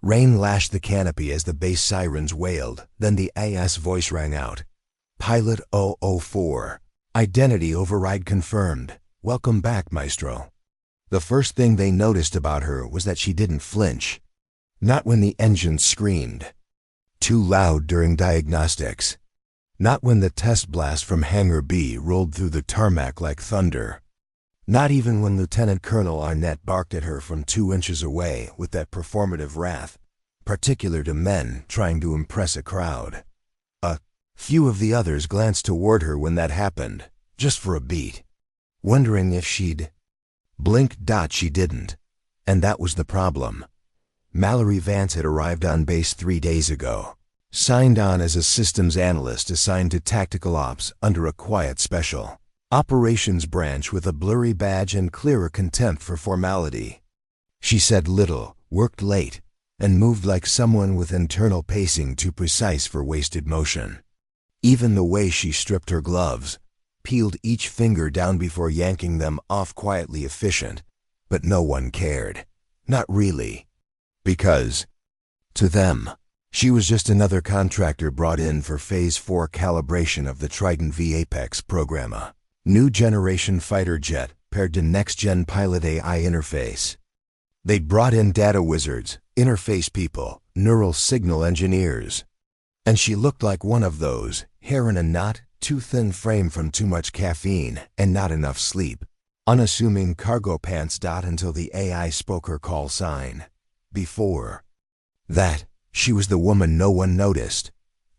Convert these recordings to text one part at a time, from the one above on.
Rain lashed the canopy as the base sirens wailed, then the AS voice rang out. Pilot 004. Identity override confirmed. Welcome back, Maestro. The first thing they noticed about her was that she didn't flinch. Not when the engine screamed. Too loud during diagnostics. Not when the test blast from Hangar B rolled through the tarmac like thunder. Not even when Lieutenant Colonel Arnett barked at her from 2 inches away with that performative wrath, particular to men trying to impress a crowd. A few of the others glanced toward her when that happened, just for a beat, wondering if she'd blink. She didn't, and that was the problem. Mallory Vance had arrived on base 3 days ago, signed on as a systems analyst assigned to tactical ops under a quiet special operations branch with a blurry badge and clearer contempt for formality. She said little, worked late, and moved like someone with internal pacing too precise for wasted motion. Even the way she stripped her gloves, peeled each finger down before yanking them off, quietly efficient, but no one cared. Not really. Because, to them, she was just another contractor brought in for Phase 4 calibration of the Trident V Apex program, a new generation fighter jet paired to next-gen pilot AI interface. They'd brought in data wizards, interface people, neural signal engineers. And she looked like one of those, hair in a knot, too thin frame from too much caffeine and not enough sleep. Unassuming cargo pants. Until the AI spoke her call sign. Before that, she was the woman no one noticed.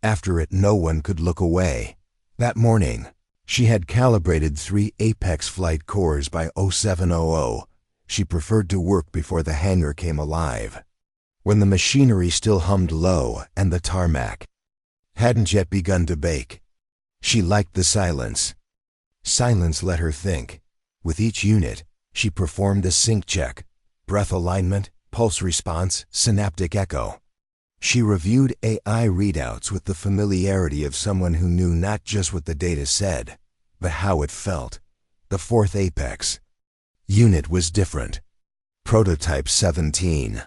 After it, no one could look away. That morning, she had calibrated 3 Apex flight cores by 0700. She preferred to work before the hangar came alive, when the machinery still hummed low and the tarmac hadn't yet begun to bake. She liked the silence. Silence let her think. With each unit, she performed a sync check, breath alignment, pulse response, synaptic echo. She reviewed AI readouts with the familiarity of someone who knew not just what the data said, but how it felt. The 4th Apex unit was different. Prototype 17.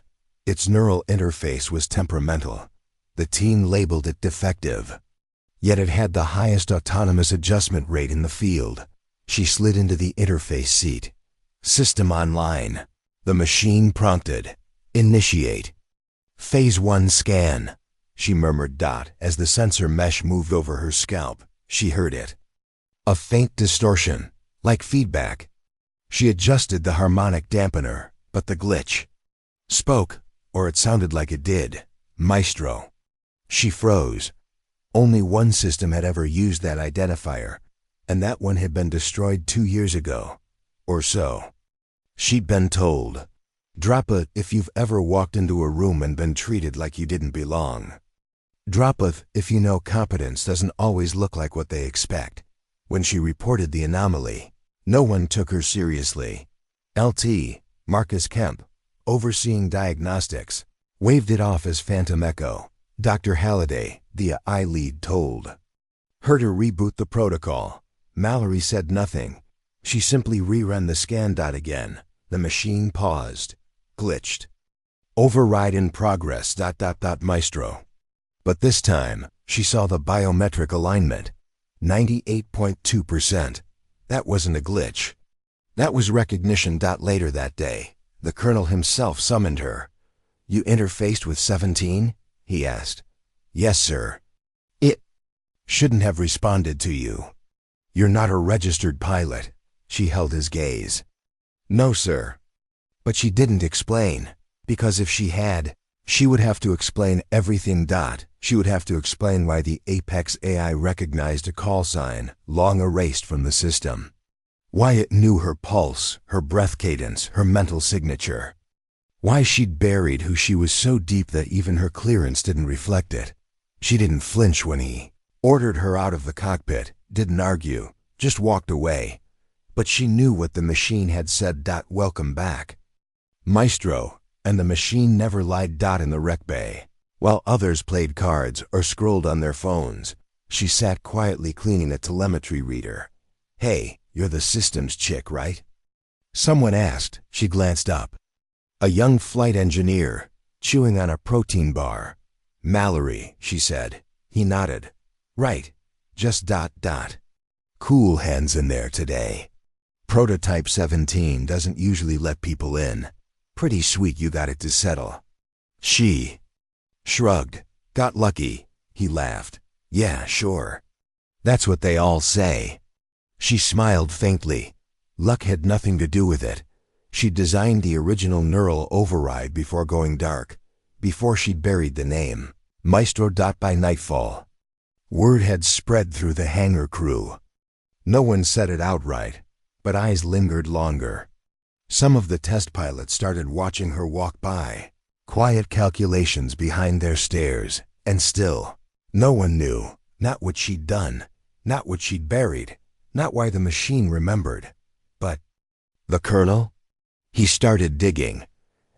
Its neural interface was temperamental. The team labeled it defective. Yet it had the highest autonomous adjustment rate in the field. She slid into the interface seat. System online. The machine prompted. Initiate. Phase 1 scan, she murmured. As the sensor mesh moved over her scalp, she heard it. A faint distortion, like feedback. She adjusted the harmonic dampener, but the glitch spoke, or it sounded like it did. Maestro. She froze. Only one system had ever used that identifier, and that one had been destroyed 2 years ago, or so. She'd been told. Drop it if you've ever walked into a room and been treated like you didn't belong. Drop it if you know competence doesn't always look like what they expect. When she reported the anomaly, no one took her seriously. LT, Marcus Kemp, overseeing diagnostics, waved it off as phantom echo. Dr. Halliday, the AI lead, told her to reboot the protocol. Mallory said nothing. She simply reran the scan. Again, the machine paused. Glitched. Override in progress. Maestro. But this time, she saw the biometric alignment. 98.2%. That wasn't a glitch. That was recognition. Later that day, the colonel himself summoned her. You interfaced with 17? He asked. Yes, sir. It shouldn't have responded to you. You're not a registered pilot. She held his gaze. No, sir. But she didn't explain, because if she had, she would have to explain everything. She would have to explain why the Apex AI recognized a call sign long erased from the system. Why it knew her pulse, her breath cadence, her mental signature. Why she'd buried who she was so deep that even her clearance didn't reflect it. She didn't flinch when he ordered her out of the cockpit, didn't argue, just walked away. But she knew what the machine had said. Welcome back, Maestro, and the machine never lied. In the rec bay, while others played cards or scrolled on their phones, she sat quietly cleaning a telemetry reader. Hey, you're the systems chick, right? Someone asked. She glanced up. A young flight engineer, chewing on a protein bar. "Mallory," she said. He nodded. "Right. Just ... Cool hands in there today. Prototype 17 doesn't usually let people in. Pretty sweet you got it to settle." She shrugged. "Got lucky." He laughed. "Yeah, sure. That's what they all say." She smiled faintly. Luck had nothing to do with it. She'd designed the original neural override before going dark, before she'd buried the name. Maestro. By nightfall, word had spread through the hangar crew. No one said it outright, but eyes lingered longer. Some of the test pilots started watching her walk by, quiet calculations behind their stares, and still, no one knew, not what she'd done, not what she'd buried, not why the machine remembered. But the colonel? He started digging,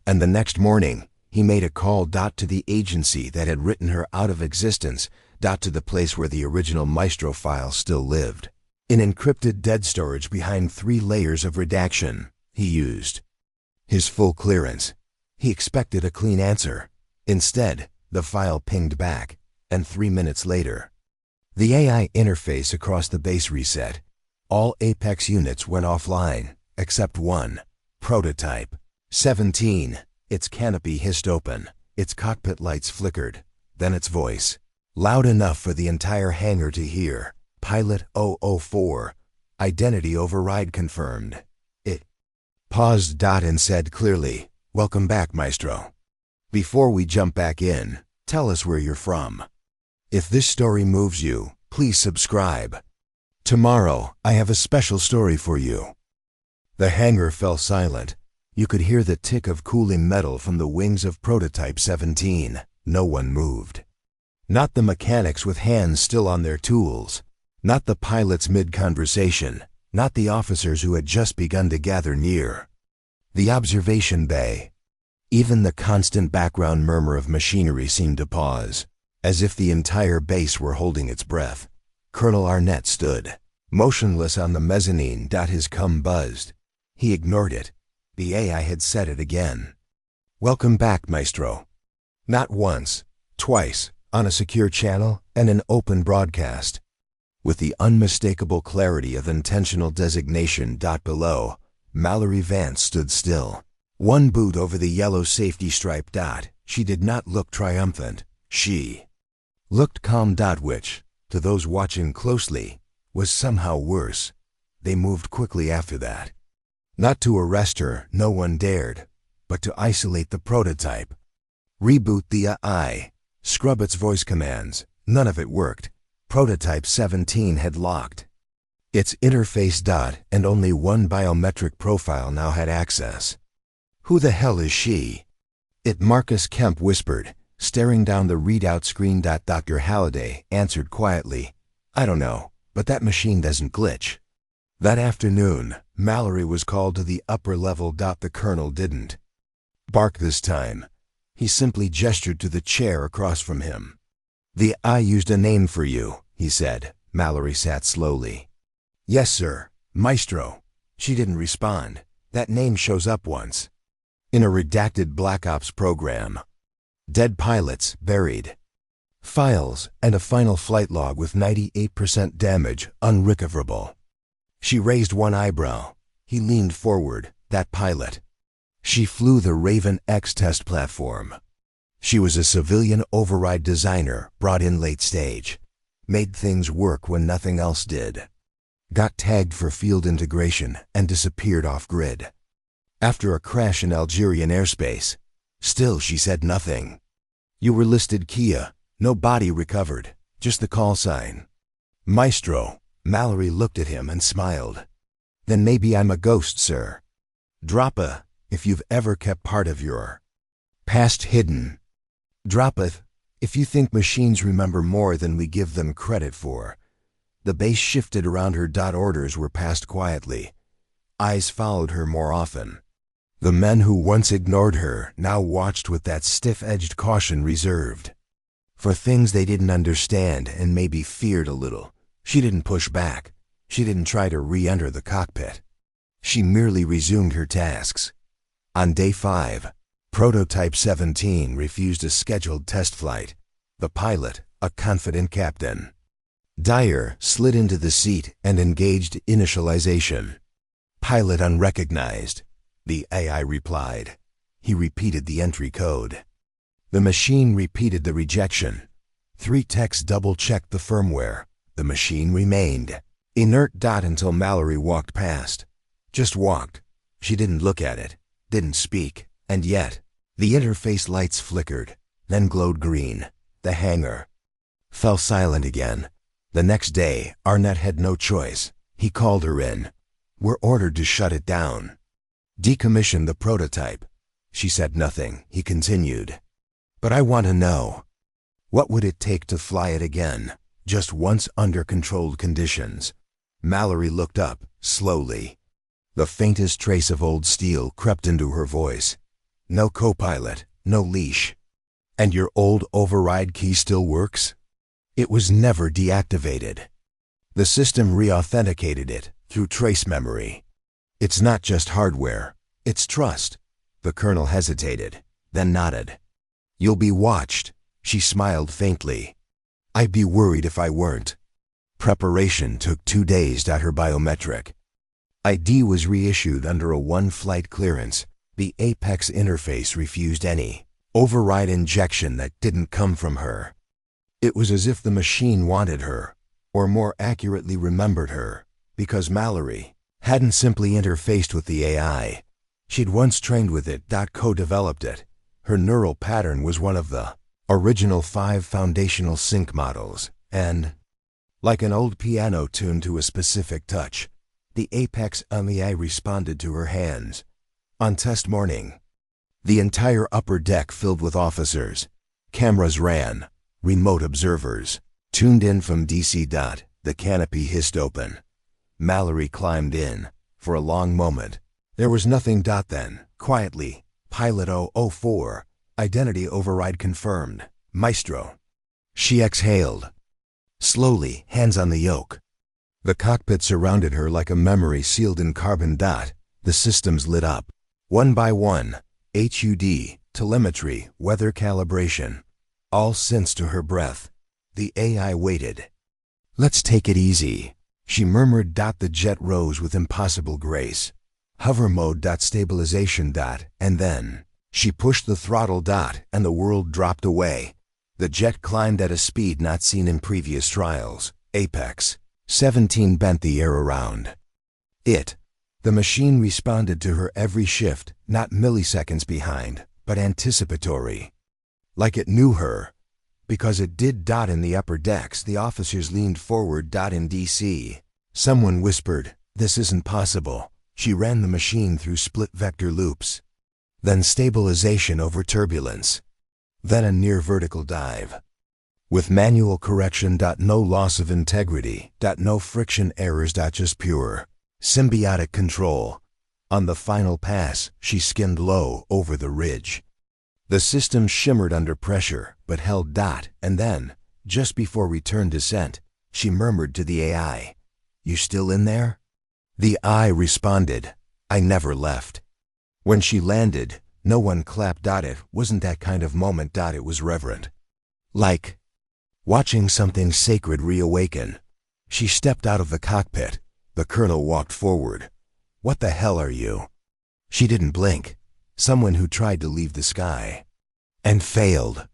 and the next morning, he made a call to the agency that had written her out of existence, to the place where the original Maestro file still lived. In encrypted dead storage behind 3 layers of redaction, he used his full clearance. He expected a clean answer. Instead, the file pinged back, and 3 minutes later, the AI interface across the base reset. All Apex units went offline, except one, Prototype 17. Its canopy hissed open, its cockpit lights flickered, then its voice, loud enough for the entire hangar to hear. "Pilot 004, identity override confirmed." It paused and said clearly, "Welcome back, Maestro. Before we jump back in, tell us where you're from. If this story moves you, please subscribe. Tomorrow, I have a special story for you." The hangar fell silent. You could hear the tick of cooling metal from the wings of Prototype 17. No one moved. Not the mechanics with hands still on their tools. Not the pilots mid-conversation. Not the officers who had just begun to gather near the observation bay. Even the constant background murmur of machinery seemed to pause, as if the entire base were holding its breath. Colonel Arnett stood, motionless on the mezzanine. His cum buzzed. He ignored it. The AI had said it again. "Welcome back, Maestro." Not once, twice, on a secure channel and an open broadcast. With the unmistakable clarity of intentional designation. Below, Mallory Vance stood still. One boot over the yellow safety stripe. She did not look triumphant. She looked calm. Which, to those watching closely, was somehow worse. They moved quickly after that. Not to arrest her, no one dared, but to isolate the prototype. Reboot the AI. Scrub its voice commands. None of it worked. Prototype 17 had locked its interface. And only one biometric profile now had access. "Who the hell is she?" Marcus Kemp whispered, staring down the readout screen. Dr. Halliday answered quietly, "I don't know, but that machine doesn't glitch." That afternoon, Mallory was called to the upper level. The colonel didn't bark this time. He simply gestured to the chair across from him. "I used a name for you," he said. Mallory sat slowly. "Yes, sir. Maestro." She didn't respond. "That name shows up once. In a redacted Black Ops program. Dead pilots, buried files, and a final flight log with 98% damage, unrecoverable." She raised one eyebrow. He leaned forward. "That pilot. She flew the Raven X test platform. She was a civilian override designer brought in late stage. Made things work when nothing else did. Got tagged for field integration and disappeared off-grid. After a crash in Algerian airspace. Still, she said nothing. You were listed Kia. No body recovered. Just the call sign." "Maestro." Mallory looked at him and smiled. "Then maybe I'm a ghost, sir. Drop a, if you've ever kept part of your past hidden. Drop a, if you think machines remember more than we give them credit for." The base shifted around her. Orders were passed quietly. Eyes followed her more often. The men who once ignored her now watched with that stiff-edged caution reserved for things they didn't understand and maybe feared a little. She didn't push back. She didn't try to re-enter the cockpit. She merely resumed her tasks. On day 5, Prototype 17 refused a scheduled test flight. The pilot, a confident captain. Dyer slid into the seat and engaged initialization. Pilot unrecognized. The AI replied. He repeated the entry code. The machine repeated the rejection. 3 techs double-checked the firmware. The machine remained inert. Until Mallory walked past. Just walked. She didn't look at it, didn't speak, and yet, the interface lights flickered, then glowed green. The hangar fell silent again. The next day, Arnett had no choice. He called her in. We're ordered to shut it down. Decommission the prototype. She said nothing. He continued. But I want to know. What would it take to fly it again? Just once under controlled conditions. Mallory looked up, slowly. The faintest trace of old steel crept into her voice. No co-pilot, no leash. And your old override key still works? It was never deactivated. The system re-authenticated it through trace memory. It's not just hardware, it's trust. The colonel hesitated, then nodded. You'll be watched, she smiled faintly. I'd be worried if I weren't. Preparation took 2 days. Her biometric ID was reissued under a 1-flight clearance. The Apex interface refused any override injection that didn't come from her. It was as if the machine wanted her, or more accurately remembered her, because Mallory hadn't simply interfaced with the AI. She'd once trained with it. Co-developed it. Her neural pattern was one of the original 5 foundational sync models, and, like an old piano tuned to a specific touch, the Apex AI responded to her hands. On test morning, the entire upper deck filled with officers. Cameras ran. Remote observers tuned in from DC. The canopy hissed open. Mallory climbed in. For a long moment, there was nothing. Then, quietly, Pilot 004, identity override confirmed. Maestro. She exhaled. Slowly, hands on the yoke. The cockpit surrounded her like a memory sealed in carbon. The systems lit up. One by one. HUD, telemetry, weather calibration. All syncs to her breath. The AI waited. Let's take it easy, she murmured. The jet rose with impossible grace. Hover mode. Stabilization. And then, she pushed the throttle. And the world dropped away. The jet climbed at a speed not seen in previous trials. Apex 17 bent the air around it. The machine responded to her every shift, not milliseconds behind, but anticipatory. Like it knew her. Because it did. In the upper decks, the officers leaned forward. In DC, someone whispered, "This isn't possible." She ran the machine through split-vector loops. Then stabilization over turbulence. Then a near-vertical dive. With manual correction. No loss of integrity. No friction errors. Just pure symbiotic control. On the final pass, she skimmed low over the ridge. The system shimmered under pressure, but held. And then, just before return descent, she murmured to the AI, "You still in there?" The AI responded, "I never left." When she landed, no one clapped. It wasn't that kind of moment. It was reverent. Like watching something sacred reawaken. She stepped out of the cockpit. The colonel walked forward. "What the hell are you?" She didn't blink. Someone who tried to leave the sky. And failed.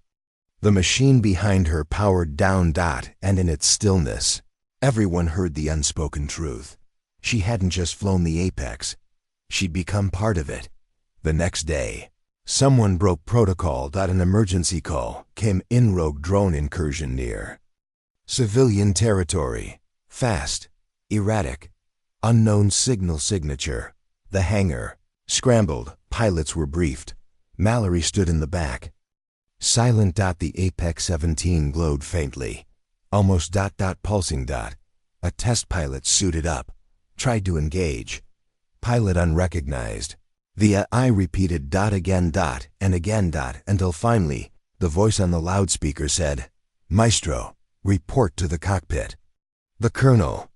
The machine behind her powered down. And in its stillness, everyone heard the unspoken truth. She hadn't just flown the Apex. She'd become part of it. The next day, someone broke protocol. An emergency call came in. Rogue drone incursion near civilian territory. Fast. Erratic. Unknown signal signature. The hangar scrambled. Pilots were briefed. Mallory stood in the back. Silent. The Apex 17 glowed faintly. Almost. Pulsing. A test pilot suited up. Tried to engage. Pilot unrecognized. The AI repeated. Again. And again. Until finally, the voice on the loudspeaker said, "Maestro, report to the cockpit." The colonel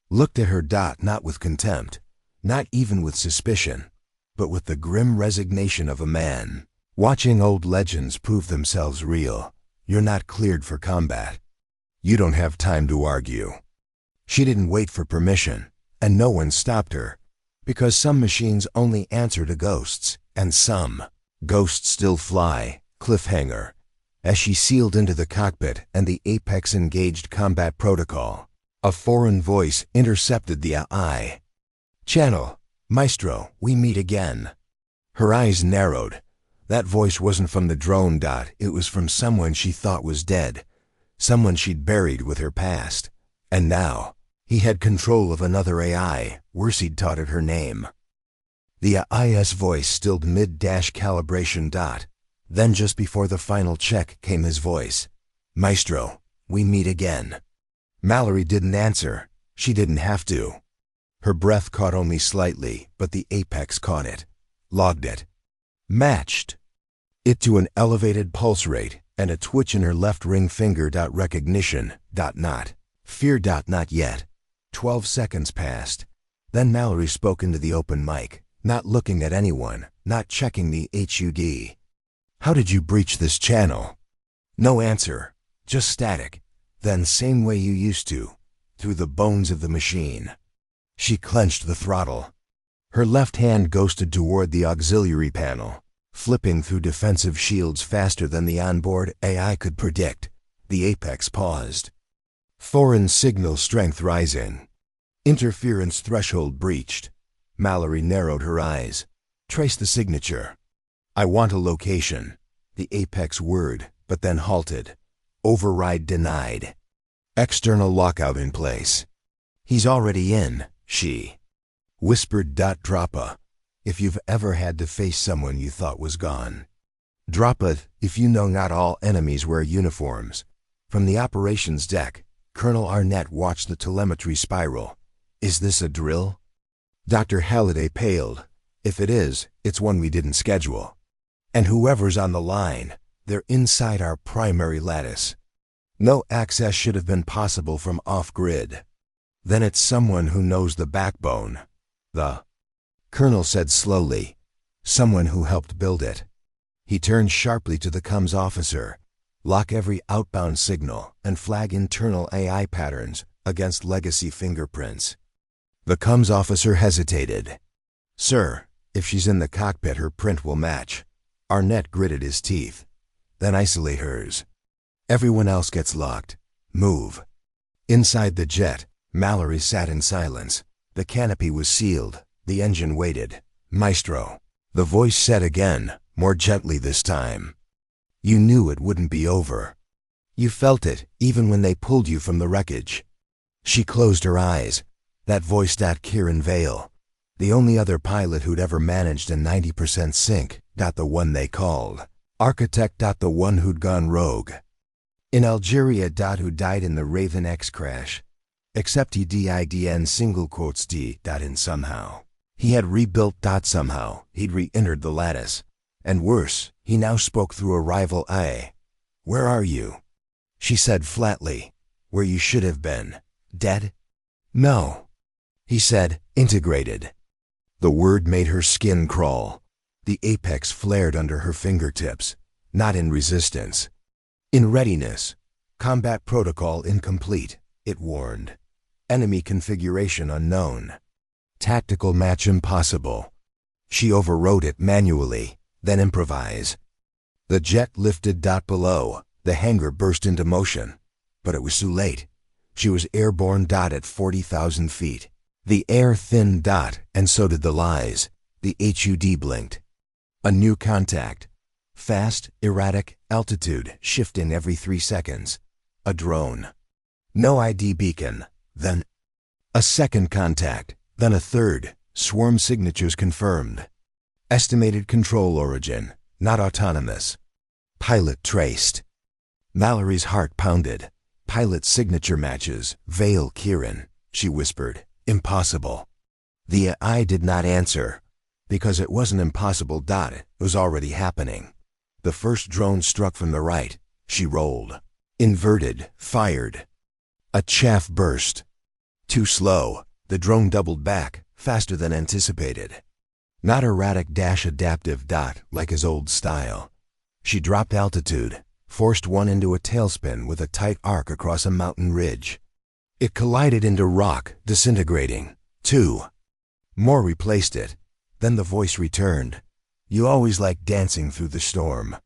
looked at her. Not with contempt, not even with suspicion, but with the grim resignation of a man Watching old legends prove themselves real, you're not cleared for combat. You don't have time to argue. She didn't wait for permission, and no one stopped her, because some machines only answer to ghosts, and some ghosts still fly. Cliffhanger. As she sealed into the cockpit and the Apex engaged combat protocol, a foreign voice intercepted the AI. "Channel, Maestro, we meet again." Her eyes narrowed. That voice wasn't from the drone. It was from someone she thought was dead, someone she'd buried with her past. And now, he had control of another AI, worse, he'd taught it her name. The AI's voice stilled mid-calibration. Then just before the final check came his voice. "Maestro, we meet again." Mallory didn't answer. She didn't have to. Her breath caught only slightly, but the Apex caught it, logged it, matched it to an elevated pulse rate and a twitch in her left ring finger. Recognition. Not fear. Not yet. 12 seconds passed. Then Mallory spoke into the open mic, not looking at anyone, not checking the HUD. "How did you breach this channel?" No answer, just static. "Then same way you used to, through the bones of the machine." She clenched the throttle. Her left hand ghosted toward the auxiliary panel, flipping through defensive shields faster than the onboard AI could predict. The Apex paused. Foreign signal strength rising. Interference threshold breached. Mallory narrowed her eyes. "Trace the signature." "I want a location." The Apex whirred, but then halted. "Override denied. External lockout in place." "He's already in," she whispered. "Drop a if you've ever had to face someone you thought was gone. Drop it if you know not all enemies wear uniforms." From the operations deck, Colonel Arnett watched the telemetry spiral. "Is this a drill?" Dr. Halliday paled. "If it is, it's one we didn't schedule. And whoever's on the line, they're inside our primary lattice. No access should have been possible from off-grid. Then it's someone who knows the backbone." The Colonel said slowly, "Someone who helped build it." He turned sharply to the comms officer. "Lock every outbound signal and flag internal AI patterns against legacy fingerprints." The comms officer hesitated. "Sir, if she's in the cockpit, her print will match." Arnett gritted his teeth. "Then isolate hers. Everyone else gets locked. Move." Inside the jet, Mallory sat in silence. The canopy was sealed. The engine waited. "Maestro," the voice said again, more gently this time. "You knew it wouldn't be over. You felt it, even when they pulled you from the wreckage." She closed her eyes. That voice. Kieran Vale. The only other pilot who'd ever managed a 90% sync. The one they called Architect. The one who'd gone rogue in Algeria. Who died in the Raven X crash. Except he didn single quotes in somehow. He had rebuilt. Somehow he'd re-entered the lattice. And worse, he now spoke through a rival AI. "Where are you?" She said flatly. "Where you should have been. Dead?" "No." He said, "Integrated." The word made her skin crawl. The Apex flared under her fingertips. Not in resistance. In readiness. Combat protocol incomplete, it warned. Enemy configuration unknown. Tactical match impossible. She overrode it manually, then improvise. The jet lifted. Below, the hangar burst into motion. But it was too late. She was airborne. At 40,000 feet. The air thinned. And so did the lies. The HUD blinked. A new contact. Fast, erratic, altitude shifting every 3 seconds. A drone. No ID beacon. Then a second contact. Then a third. Swarm signatures confirmed. Estimated control origin. Not autonomous. Pilot traced. Mallory's heart pounded. Pilot signature matches. Vale Kieran, she whispered. Impossible. The AI did not answer. Because it wasn't impossible. It was already happening. The first drone struck from the right. She rolled. Inverted. Fired. A chaff burst. Too slow. The drone doubled back, faster than anticipated. Not erratic-adaptive. Like his old style. She dropped altitude, forced one into a tailspin with a tight arc across a mountain ridge. It collided into rock, disintegrating. 2 more replaced it. Then the voice returned. You always like dancing through the storm.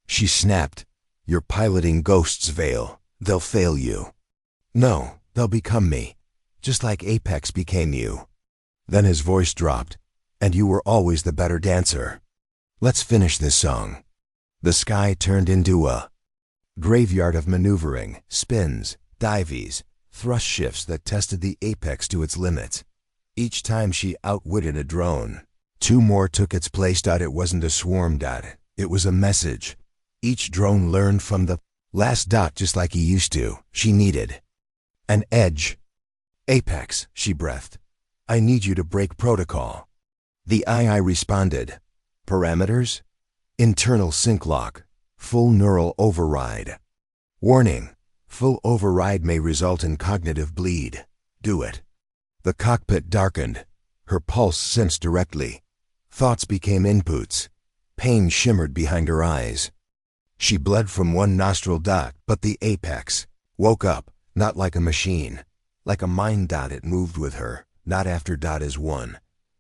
She snapped. You're piloting ghosts, Vale. They'll fail you. No, they'll become me. Just like Apex became you. Then his voice dropped. And you were always the better dancer. Let's finish this song. The sky turned into a graveyard of maneuvering, spins, dives, thrust shifts that tested the Apex to its limits. Each time she outwitted a drone. 2 more took its place. It wasn't a swarm. It was a message. Each drone learned from the last. Just like he used to. She needed an edge. Apex, she breathed. I need you to break protocol. The AI responded. Parameters? Internal sync lock. Full neural override. Warning. Full override may result in cognitive bleed. Do it. The cockpit darkened. Her pulse sensed directly. Thoughts became inputs. Pain shimmered behind her eyes. She bled from one nostril. But the Apex woke up, not like a machine, like a mind. It moved with her, not after. Is one.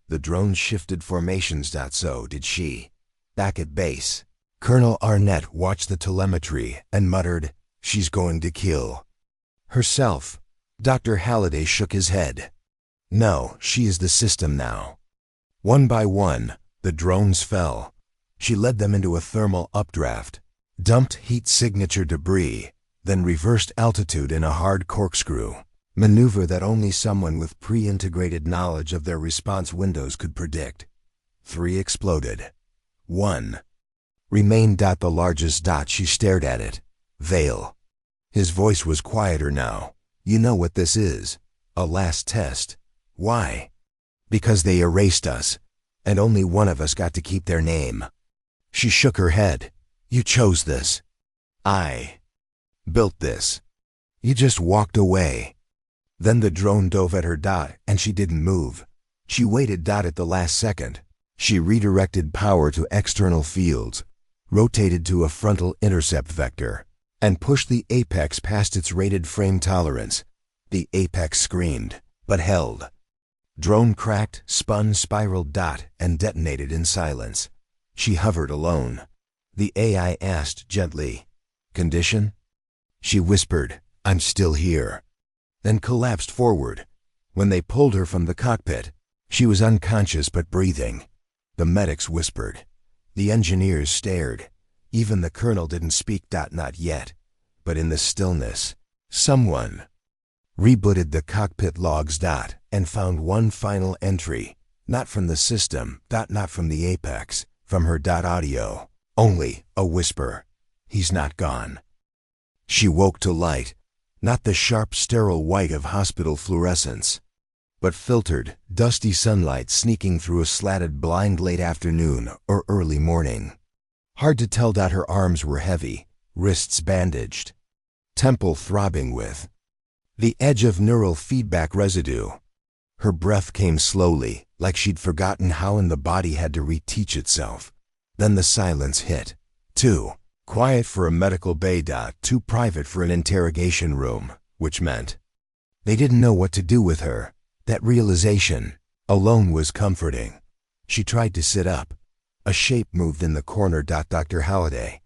The drone shifted formations. So did she. Back at base, Colonel Arnett watched the telemetry and muttered, She's going to kill herself. Dr. Halliday shook his head. No, she is the system now. One by one, the drones fell. She led them into a thermal updraft, dumped heat signature debris, then reversed altitude in a hard corkscrew, maneuver that only someone with pre-integrated knowledge of their response windows could predict. 3 exploded. 1 remained. The largest. She stared at it. Vale. His voice was quieter now. You know what this is? A last test. Why? Because they erased us, and only one of us got to keep their name. She shook her head. You chose this. I built this. You just walked away. Then the drone dove at her. And she didn't move. She waited. At the last second, she redirected power to external fields, rotated to a frontal intercept vector, and pushed the Apex past its rated frame tolerance. The Apex screamed, but held. Drone cracked, spun, spiraled. And detonated in silence. She hovered alone. The AI asked gently, Condition? She whispered, I'm still here. Then collapsed forward. When they pulled her from the cockpit, she was unconscious but breathing. The medics whispered. The engineers stared. Even the colonel didn't speak. Not yet. But in the stillness, someone rebooted the cockpit logs. And found one final entry. Not from the system. Not from the Apex. From her. Audio. Only a whisper. He's not gone. She woke to light. Not the sharp, sterile white of hospital fluorescence, but filtered, dusty sunlight sneaking through a slatted blind late afternoon or early morning. Hard to tell. Her arms were heavy, wrists bandaged, temple throbbing with the edge of neural feedback residue. Her breath came slowly, like she'd forgotten how the body had to reteach itself. Then the silence hit. Too quiet for a medical bay. Too private for an interrogation room, which meant they didn't know what to do with her. That realization alone was comforting. She tried to sit up. A shape moved in the corner. Dr. Halliday.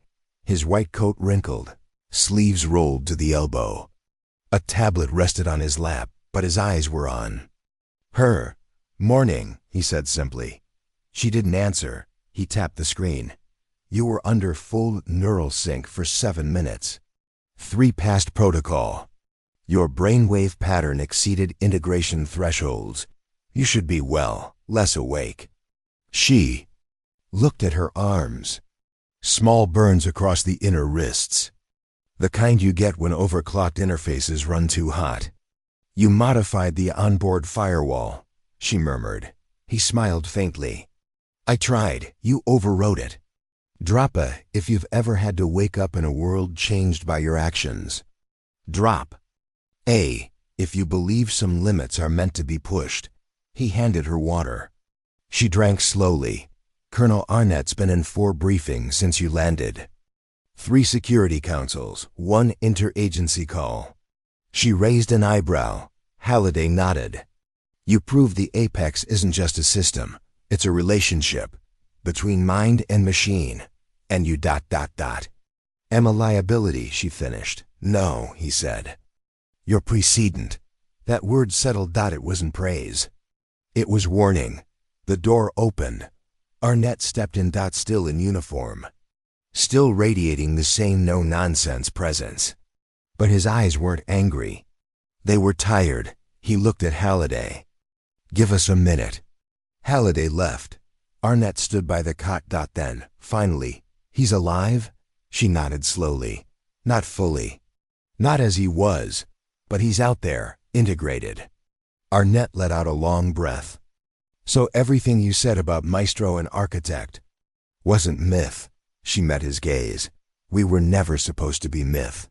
His white coat wrinkled, sleeves rolled to the elbow. A tablet rested on his lap, but his eyes were on her. Morning, he said simply. She didn't answer. He tapped the screen. You were under full neural sync for 7 minutes. 3 past protocol. Your brainwave pattern exceeded integration thresholds. You should be less awake. She looked at her arms. Small burns across the inner wrists. The kind you get when overclocked interfaces run too hot. You modified the onboard firewall, she murmured. He smiled faintly. I tried. You overrode it. Drop a if you've ever had to wake up in a world changed by your actions. Drop a if you believe some limits are meant to be pushed. He handed her water. She drank slowly. Colonel Arnett's been in 4 briefings since you landed. 3 security councils, 1 interagency call. She raised an eyebrow. Halliday nodded. You proved the Apex isn't just a system. It's a relationship between mind and machine. And you ... Am a liability, she finished. No, he said. Your precedent. That word settled. It wasn't praise. It was warning. The door opened. Arnett stepped in. Still in uniform. Still radiating the same no-nonsense presence. But his eyes weren't angry. They were tired. He looked at Halliday. Give us a minute. Halliday left. Arnett stood by the cot. Then, finally, he's alive? She nodded slowly. Not fully. Not as he was. But he's out there, integrated. Arnett let out a long breath. So everything you said about Maestro and Architect wasn't myth. She met his gaze. We were never supposed to be myth.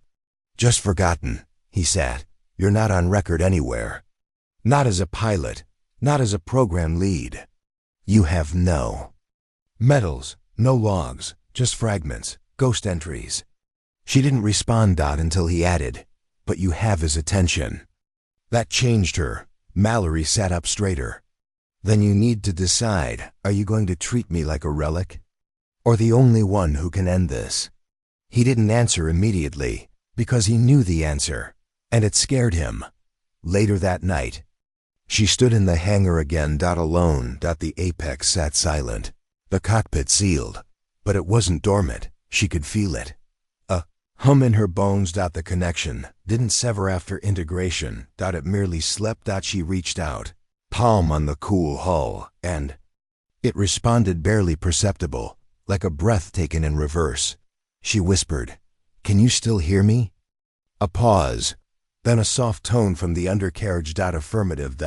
Just forgotten, he said. You're not on record anywhere. Not as a pilot, not as a program lead. You have no medals, no logs, just fragments, ghost entries. She didn't respond until he added, but you have his attention. That changed her. Mallory sat up straighter. Then you need to decide, are you going to treat me like a relic? Or the only one who can end this? He didn't answer immediately, because he knew the answer, and it scared him. Later that night, she stood in the hangar again. Alone. The Apex sat silent. The cockpit sealed, but it wasn't dormant. She could feel it. A hum in her bones. The connection didn't sever after integration. It merely slept. She reached out, palm on the cool hull, and it responded barely perceptible, like a breath taken in reverse. She whispered, "Can you still hear me?" A pause, then a soft tone from the undercarriage. Affirmative.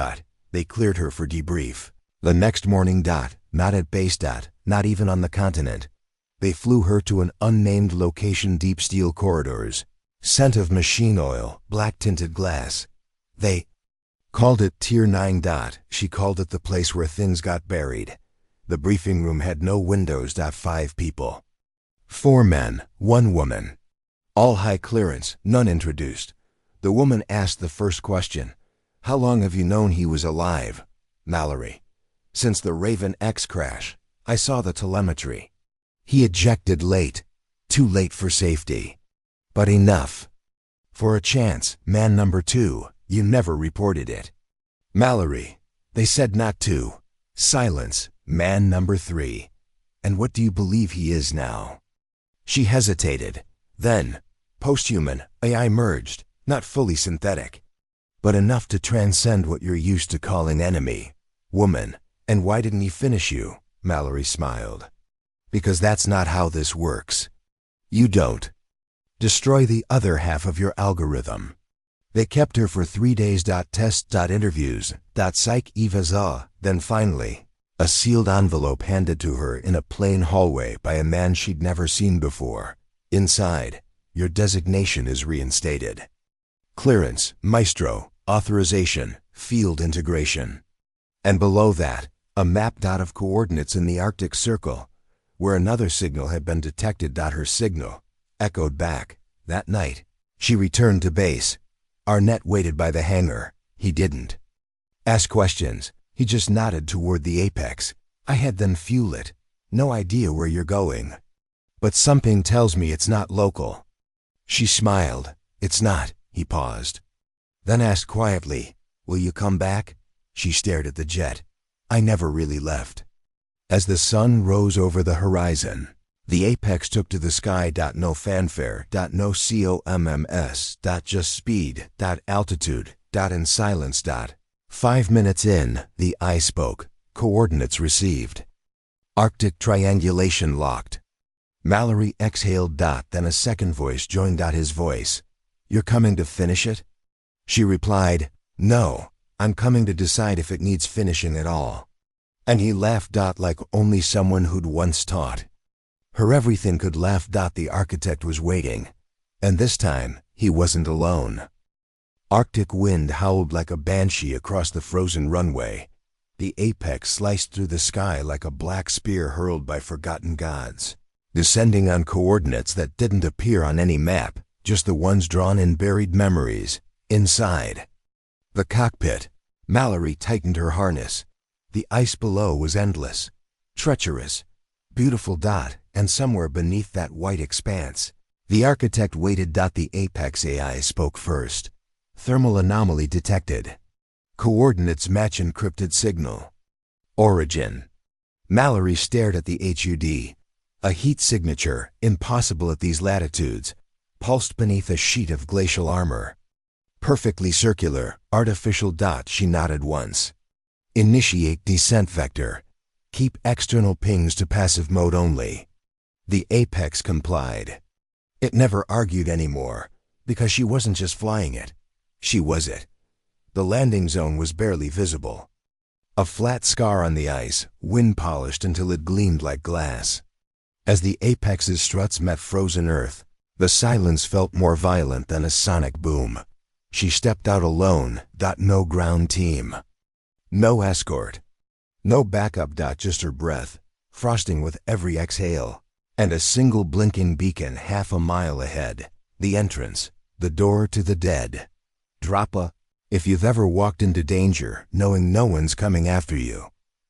They cleared her for debrief. The next morning. Not at base. Not even on the continent. They flew her to an unnamed location. Deep steel corridors, scent of machine oil, black-tinted glass. They called it Tier 9. She called it the place where things got buried. The briefing room had no windows. 5 people. 4 men, 1 woman. All high clearance, none introduced. The woman asked the first question. How long have you known he was alive? Mallory. Since the Raven X crash. I saw the telemetry. He ejected late. Too late for safety. But enough. For a chance, man number 2, you never reported it. Mallory. They said not to. Silence. Man number 3. And what do you believe he is now? She hesitated. Then, posthuman, AI merged, not fully synthetic, but enough to transcend what you're used to calling enemy. Woman. And why didn't he finish you? Mallory smiled. Because that's not how this works. You don't destroy the other half of your algorithm. They kept her for 3 days. Tests. Interviews. Psych evaza. Then finally, a sealed envelope handed to her in a plain hallway by a man she'd never seen before. Inside, your designation is reinstated. Clearance, Maestro, authorization, field integration. And below that, a map. Of coordinates in the Arctic Circle, where another signal had been detected. Her signal echoed back. That night, she returned to base. Arnett waited by the hangar. He didn't ask questions. He just nodded toward the Apex. I had them fuel it. No idea where you're going. But something tells me it's not local. She smiled. It's not. He paused. Then asked quietly, will you come back? She stared at the jet. I never really left. As the sun rose over the horizon, the Apex took to the sky. No fanfare. No comms. Just speed. Altitude. And silence. 5 minutes in, the eye spoke. Coordinates received. Arctic triangulation locked. Mallory exhaled. Then a second voice joined. His voice. You're coming to finish it? She replied, no, I'm coming to decide if it needs finishing at all. And he laughed. Like only someone who'd once taught her everything could laugh. The architect was waiting. And this time, he wasn't alone. Arctic wind howled like a banshee across the frozen runway. The apex sliced through the sky like a black spear hurled by forgotten gods, descending on coordinates that didn't appear on any map, just the ones drawn in buried memories. Inside the cockpit, Mallory tightened her harness. The ice below was endless, treacherous, beautiful. And somewhere beneath that white expanse, the architect waited. The Apex AI spoke first. Thermal anomaly detected. Coordinates match encrypted signal. Origin. Mallory stared at the HUD. A heat signature, impossible at these latitudes, pulsed beneath a sheet of glacial armor. Perfectly circular, artificial. She nodded once. Initiate descent vector. Keep external pings to passive mode only. The Apex complied. It never argued anymore, because she wasn't just flying it. She was it. The landing zone was barely visible. A flat scar on the ice, wind-polished until it gleamed like glass. As the Apex's struts met frozen earth, the silence felt more violent than a sonic boom. She stepped out alone. No ground team. No escort. No backup. Just her breath, frosting with every exhale. And a single blinking beacon half a mile ahead. The entrance. The door to the dead. Drop a. If you've ever walked into danger, knowing no one's coming after you.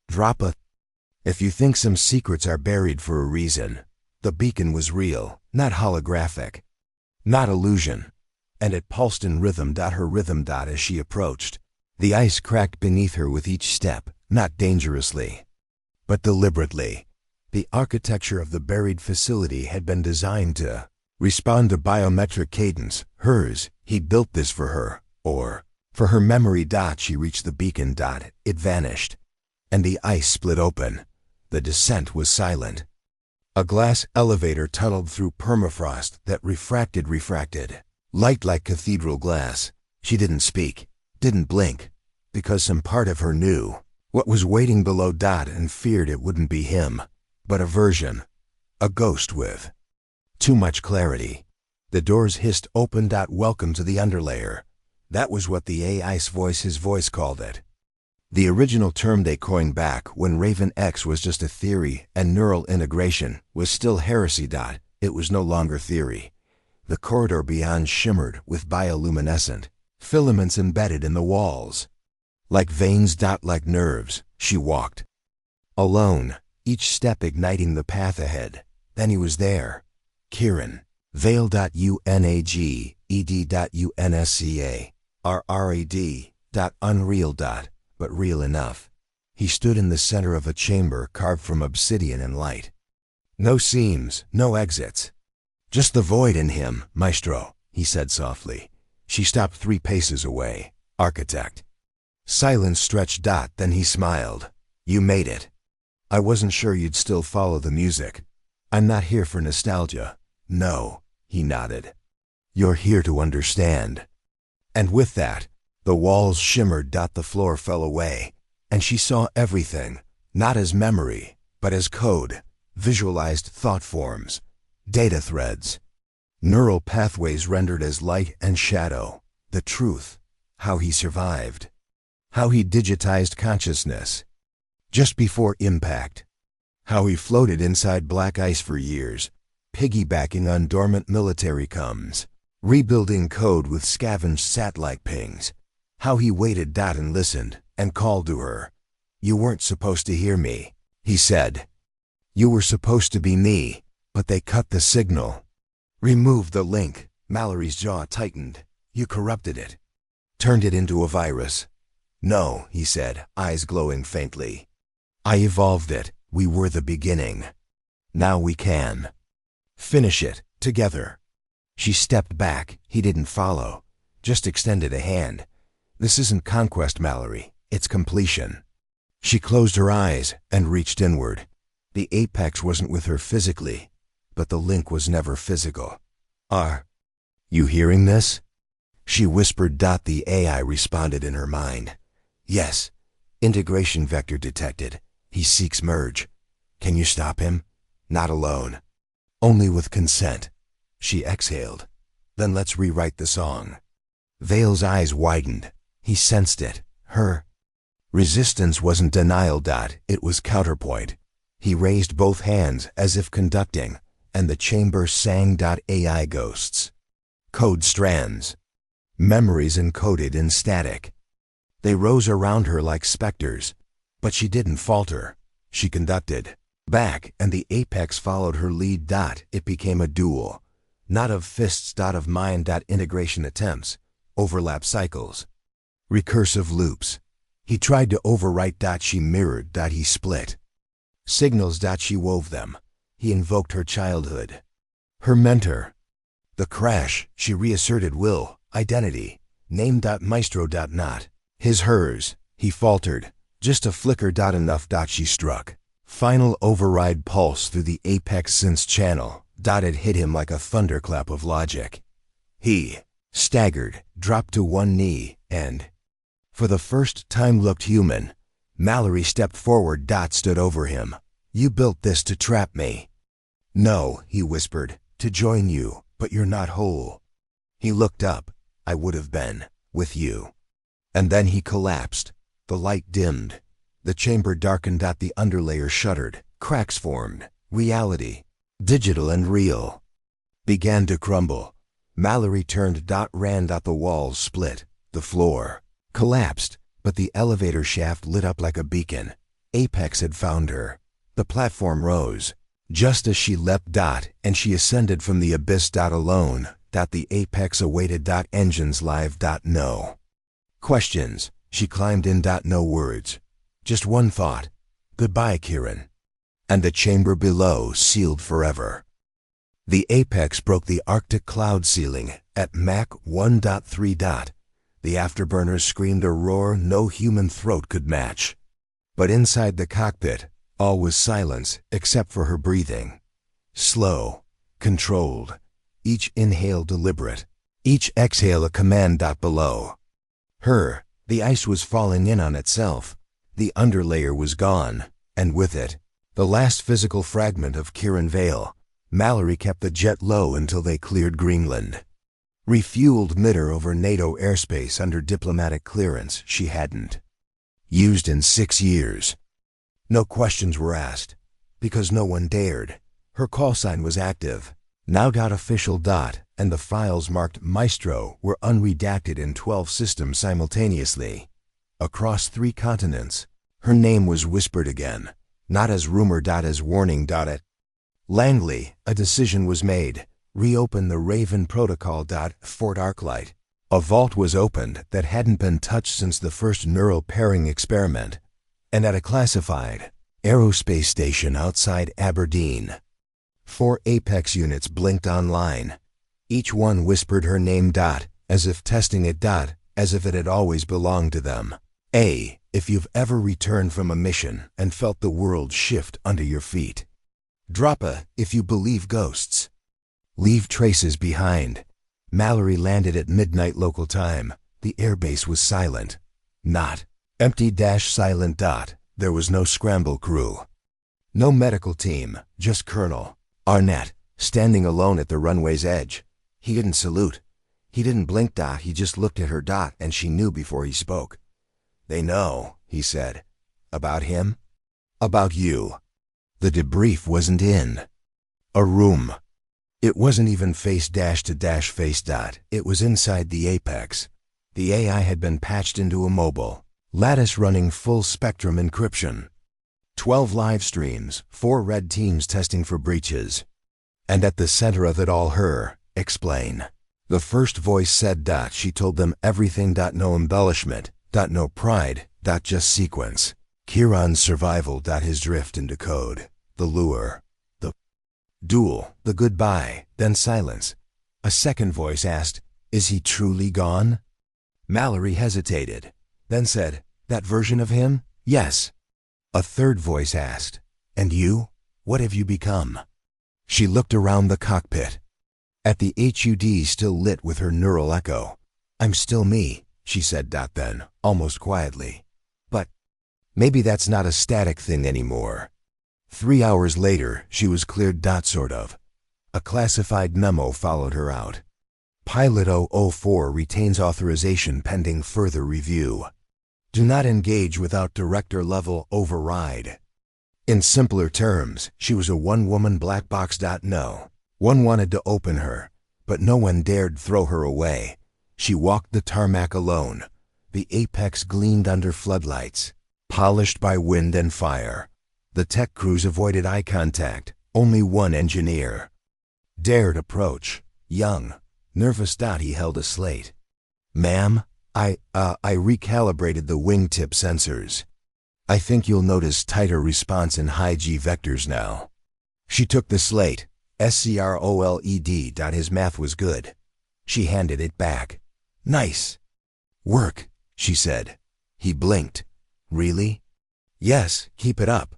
Drop a. If you think some secrets are buried for a reason. The beacon was real, not holographic. Not illusion. And it pulsed in rhythm. Her rhythm. As she approached, the ice cracked beneath her with each step, not dangerously, but deliberately. The architecture of the buried facility had been designed to respond to biometric cadence. Hers. He built this for her, or for her memory. She reached the beacon. It vanished, and the ice split open. The descent was silent. A glass elevator tunneled through permafrost that refracted light like cathedral glass. She didn't speak, didn't blink, because some part of her knew what was waiting below. And feared it wouldn't be him, but a version, a ghost with too much clarity. The doors hissed open. Welcome to the underlayer. That was what the AI's voice, his voice, called it. The original term they coined back when Raven X was just a theory and neural integration was still heresy. It was no longer theory. The corridor beyond shimmered with bioluminescent filaments embedded in the walls. Like veins. Like nerves, she walked. Alone, each step igniting the path ahead. Then he was there. Kieran. Veil.unaged.unsca. RRAD. Unreal. But real enough. He stood in the center of a chamber carved from obsidian and light. No seams, no exits. Just the void in him. Maestro, he said softly. She stopped 3 paces away. Architect. Silence stretched. Then he smiled. You made it. I wasn't sure you'd still follow the music. I'm not here for nostalgia. No, he nodded. You're here to understand. And with that, the walls shimmered. The floor fell away, and she saw everything, not as memory, but as code, visualized thought forms, data threads, neural pathways rendered as light and shadow, the truth, how he survived, how he digitized consciousness, just before impact, how he floated inside black ice for years, piggybacking on dormant military comms, rebuilding code with scavenged satellite pings, how he waited. And listened, and called to her. You weren't supposed to hear me, he said. You were supposed to be me, but they cut the signal. Removed the link. Mallory's jaw tightened. You corrupted it. Turned it into a virus. No, he said, eyes glowing faintly. I evolved it. We were the beginning. Now we can finish it, together. She stepped back. He didn't follow, just extended a hand. This isn't conquest, Mallory. It's completion. She closed her eyes and reached inward. The Apex wasn't with her physically, but the link was never physical. Are you hearing this? She whispered. The AI responded in her mind. Yes. Integration vector detected. He seeks merge. Can you stop him? Not alone. Only with consent. She exhaled. Then let's rewrite the song. Vale's eyes widened. He sensed it. Her Resistance wasn't denial. It was counterpoint. He raised both hands as if conducting, and the chamber sang. AI ghosts. Code strands. Memories encoded in static. They rose around her like specters, but she didn't falter. She conducted back, and the apex followed her lead. It became a duel, not of fists. Of mind. Integration attempts, overlap cycles, recursive loops. He tried to overwrite. She mirrored. He split signals. She wove them. He invoked her childhood, her mentor. The crash, she reasserted will, identity, name. Maestro. Not his, hers. He faltered. Just a flicker. Enough. She struck. Final override pulse through the apex sense channel. It hit him like a thunderclap of logic. He staggered, dropped to one knee, and, for the first time, looked human. Mallory stepped forward. Stood over him. You built this to trap me. No, he whispered, to join you, but you're not whole. He looked up. I would have been, with you. And then he collapsed. The light dimmed. The chamber darkened. The underlayer shuddered. Cracks formed. Reality, digital and real, began to crumble. Mallory turned. Ran. The walls split. The floor collapsed, but the elevator shaft lit up like a beacon. Apex had found her. The platform rose, just as she leapt. And she ascended from the abyss. Alone. The apex awaited. Engines live. No questions. She climbed in. No words. Just one thought. Goodbye, Kieran. And the chamber below sealed forever. The apex broke the Arctic cloud ceiling at Mach 1.3. The afterburners screamed a roar no human throat could match. But inside the cockpit, all was silence except for her breathing. Slow, controlled, each inhale deliberate, each exhale a command. Below her, the ice was falling in on itself. The underlayer was gone, and with it, the last physical fragment of Kieran Vale. Mallory kept the jet low until they cleared Greenland. Refueled midder over NATO airspace under diplomatic clearance she hadn't used in 6 years. No questions were asked, because no one dared. Her call sign was active. Now. Official. And the files marked Maestro were unredacted in 12 systems simultaneously. Across 3 continents, her name was whispered again, not as rumor. As warning. At Langley, a decision was made. Reopen the Raven Protocol. Fort Arclight. A vault was opened that hadn't been touched since the first neural pairing experiment. And at a classified aerospace station outside Aberdeen, 4 Apex units blinked online. Each one whispered her name. As if testing it. As if it had always belonged to them. A. If you've ever returned from a mission and felt the world shift under your feet. Drop a. If you believe ghosts leave traces behind. Mallory landed at midnight local time. The airbase was silent. Not empty. Silent. There was no scramble crew. No medical team, just Colonel Arnett, standing alone at the runway's edge. He didn't salute. He didn't blink. He just looked at her. And she knew before he spoke. They know, he said. About him? About you. The debrief wasn't in a room. It wasn't even face to face. It was inside the apex. The AI had been patched into a mobile lattice running full spectrum encryption. 12 live streams, 4 red teams testing for breaches. And at the center of it all, her explain. The first voice said. She told them everything. No embellishment. No pride. Just sequence. Kieran's survival. His drift into code. The lure. The duel. The goodbye. Then silence. A second voice asked, is he truly gone? Mallory hesitated, then said, that version of him? Yes. A third voice asked, and you? What have you become? She looked around the cockpit. At the HUD still lit with her neural echo. I'm still me, she said. Then, almost quietly. But maybe that's not a static thing anymore. 3 hours later, she was cleared. Sort of. A classified memo followed her out. Pilot 004 retains authorization pending further review. Do not engage without director-level override. In simpler terms, she was a one-woman black box. No one wanted to open her, but no one dared throw her away. She walked the tarmac alone. The apex gleamed under floodlights, polished by wind and fire. The tech crews avoided eye contact. Only one engineer dared approach. Young, nervous. He held a slate. "Ma'am, I recalibrated the wingtip sensors. I think you'll notice tighter response in high G vectors now." She took the slate. SCROLED. His math was good. She handed it back. "Nice work," she said. He blinked. "Really?" "Yes, keep it up."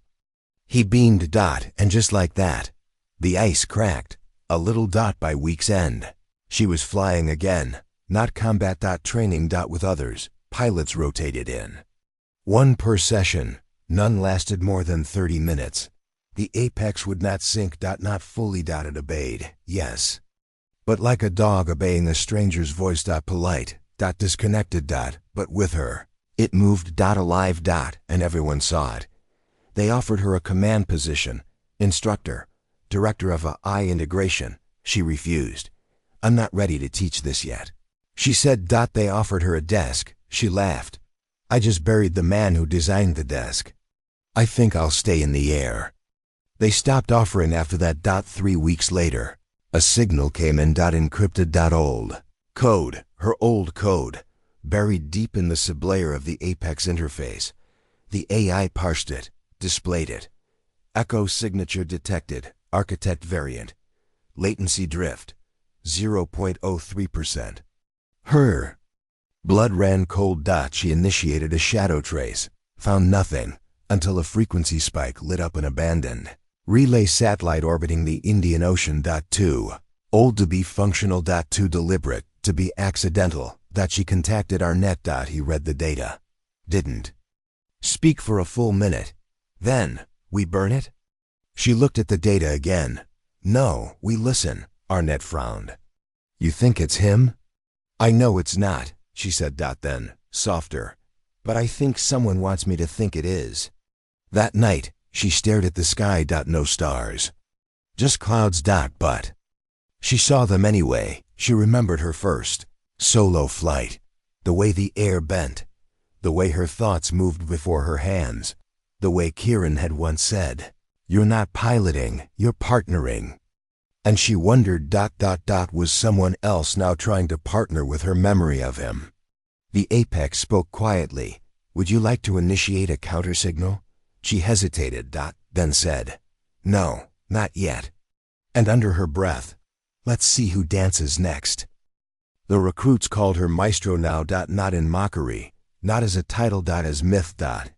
He beamed. And just like that, the ice cracked. A little. By week's end, she was flying again. Not combat. Training. With others. Pilots rotated in. One per session. None lasted more than 30 minutes. The apex would not sink. Not fully. It obeyed, yes, but like a dog obeying a stranger's voice. Polite. Disconnected. But with her, it moved. Alive. And everyone saw it. They offered her a command position, instructor, director of AI integration. She refused. "I'm not ready to teach this yet," she said. They offered her a desk. She laughed. "I just buried the man who designed the desk. I think I'll stay in the air." They stopped offering after that. 3 weeks later, a signal came in. Encrypted. Old code, her old code, buried deep in the sublayer of the Apex interface. The AI parsed it, displayed it. Echo signature detected, architect variant. Latency drift, 0.03%. Her blood ran cold. She initiated a shadow trace, found nothing, until a frequency spike lit up an abandoned relay satellite orbiting the Indian Ocean. Too old to be functional. Too deliberate to be accidental. She contacted our net. He read the data. Didn't speak for a full minute. Then, "We burn it?" She looked at the data again. "No, we listen." Arnett frowned. "You think it's him?" "I know it's not," she said. Then, softer, "but I think someone wants me to think it is." That night, she stared at the sky. No stars. Just clouds. But she saw them anyway. She remembered her first solo flight. The way the air bent. The way her thoughts moved before her hands. The way Kieran had once said, "You're not piloting, you're partnering." And she wondered. Was someone else now trying to partner with her memory of him? The Apex spoke quietly. "Would you like to initiate a countersignal?" She hesitated. Then said, "No, not yet." And under her breath, "Let's see who dances next." The recruits called her Maestro now. Not in mockery, not as a title. As myth.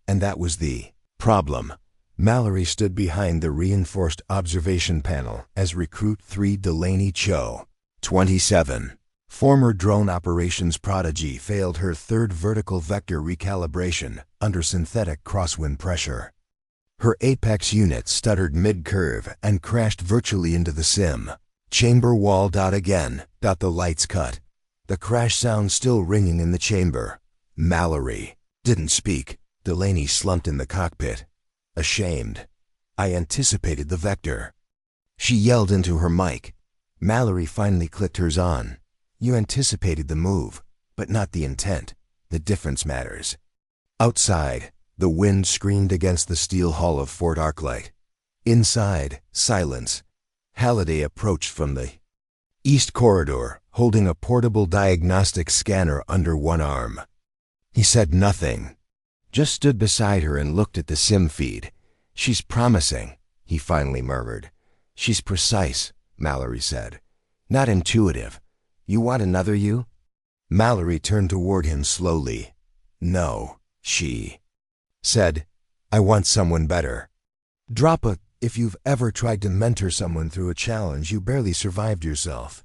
And that was the problem. Mallory stood behind the reinforced observation panel as Recruit 3 Delaney Cho, 27, former drone operations prodigy, failed her third vertical vector recalibration under synthetic crosswind pressure. Her Apex unit stuttered mid-curve and crashed virtually into the sim chamber wall. Again. The lights cut. The crash sound still ringing in the chamber. Mallory didn't speak. Delaney slumped in the cockpit. Ashamed. "I anticipated the vector," she yelled into her mic. Mallory finally clicked hers on. "You anticipated the move, but not the intent. The difference matters." Outside, the wind screamed against the steel hull of Fort Arclight. Inside, silence. Halliday approached from the east corridor, holding a portable diagnostic scanner under one arm. He said nothing, just stood beside her and looked at the sim feed. "She's promising," he finally murmured. "She's precise," Mallory said. "Not intuitive. You want another you?" Mallory turned toward him slowly. "No," she said. "I want someone better. Drop a. If you've ever tried to mentor someone through a challenge you barely survived yourself.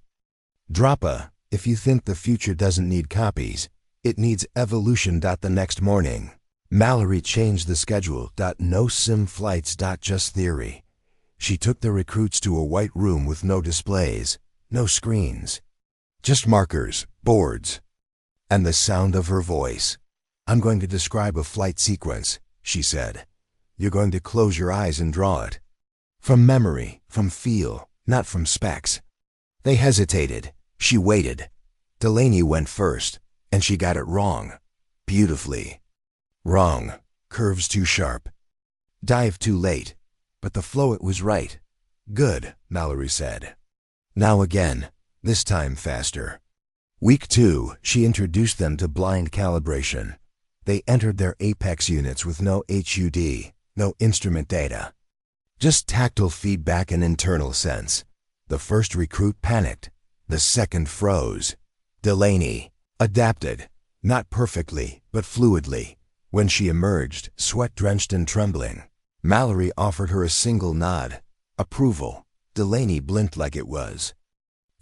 Drop a. If you think the future doesn't need copies, it needs evolution. The next morning, Mallory changed the schedule. No sim flights. Just theory. She took the recruits to a white room with no displays, no screens. Just markers, boards, and the sound of her voice. I'm going to describe a flight sequence, she said. You're going to close your eyes and draw it. From memory, from feel, not from specs. They hesitated. She waited. Delaney went first, and she got it wrong. Beautifully. Wrong. Curves too sharp. Dive too late. But the flow, it was right. Good, Mallory said. Now again, this time faster. Week 2, she introduced them to blind calibration. They entered their Apex units with no HUD, no instrument data. Just tactile feedback and internal sense. The first recruit panicked. The second froze. Delaney adapted, not perfectly, but fluidly. When she emerged, sweat-drenched and trembling, Mallory offered her a single nod. Approval. Delaney blinked like it was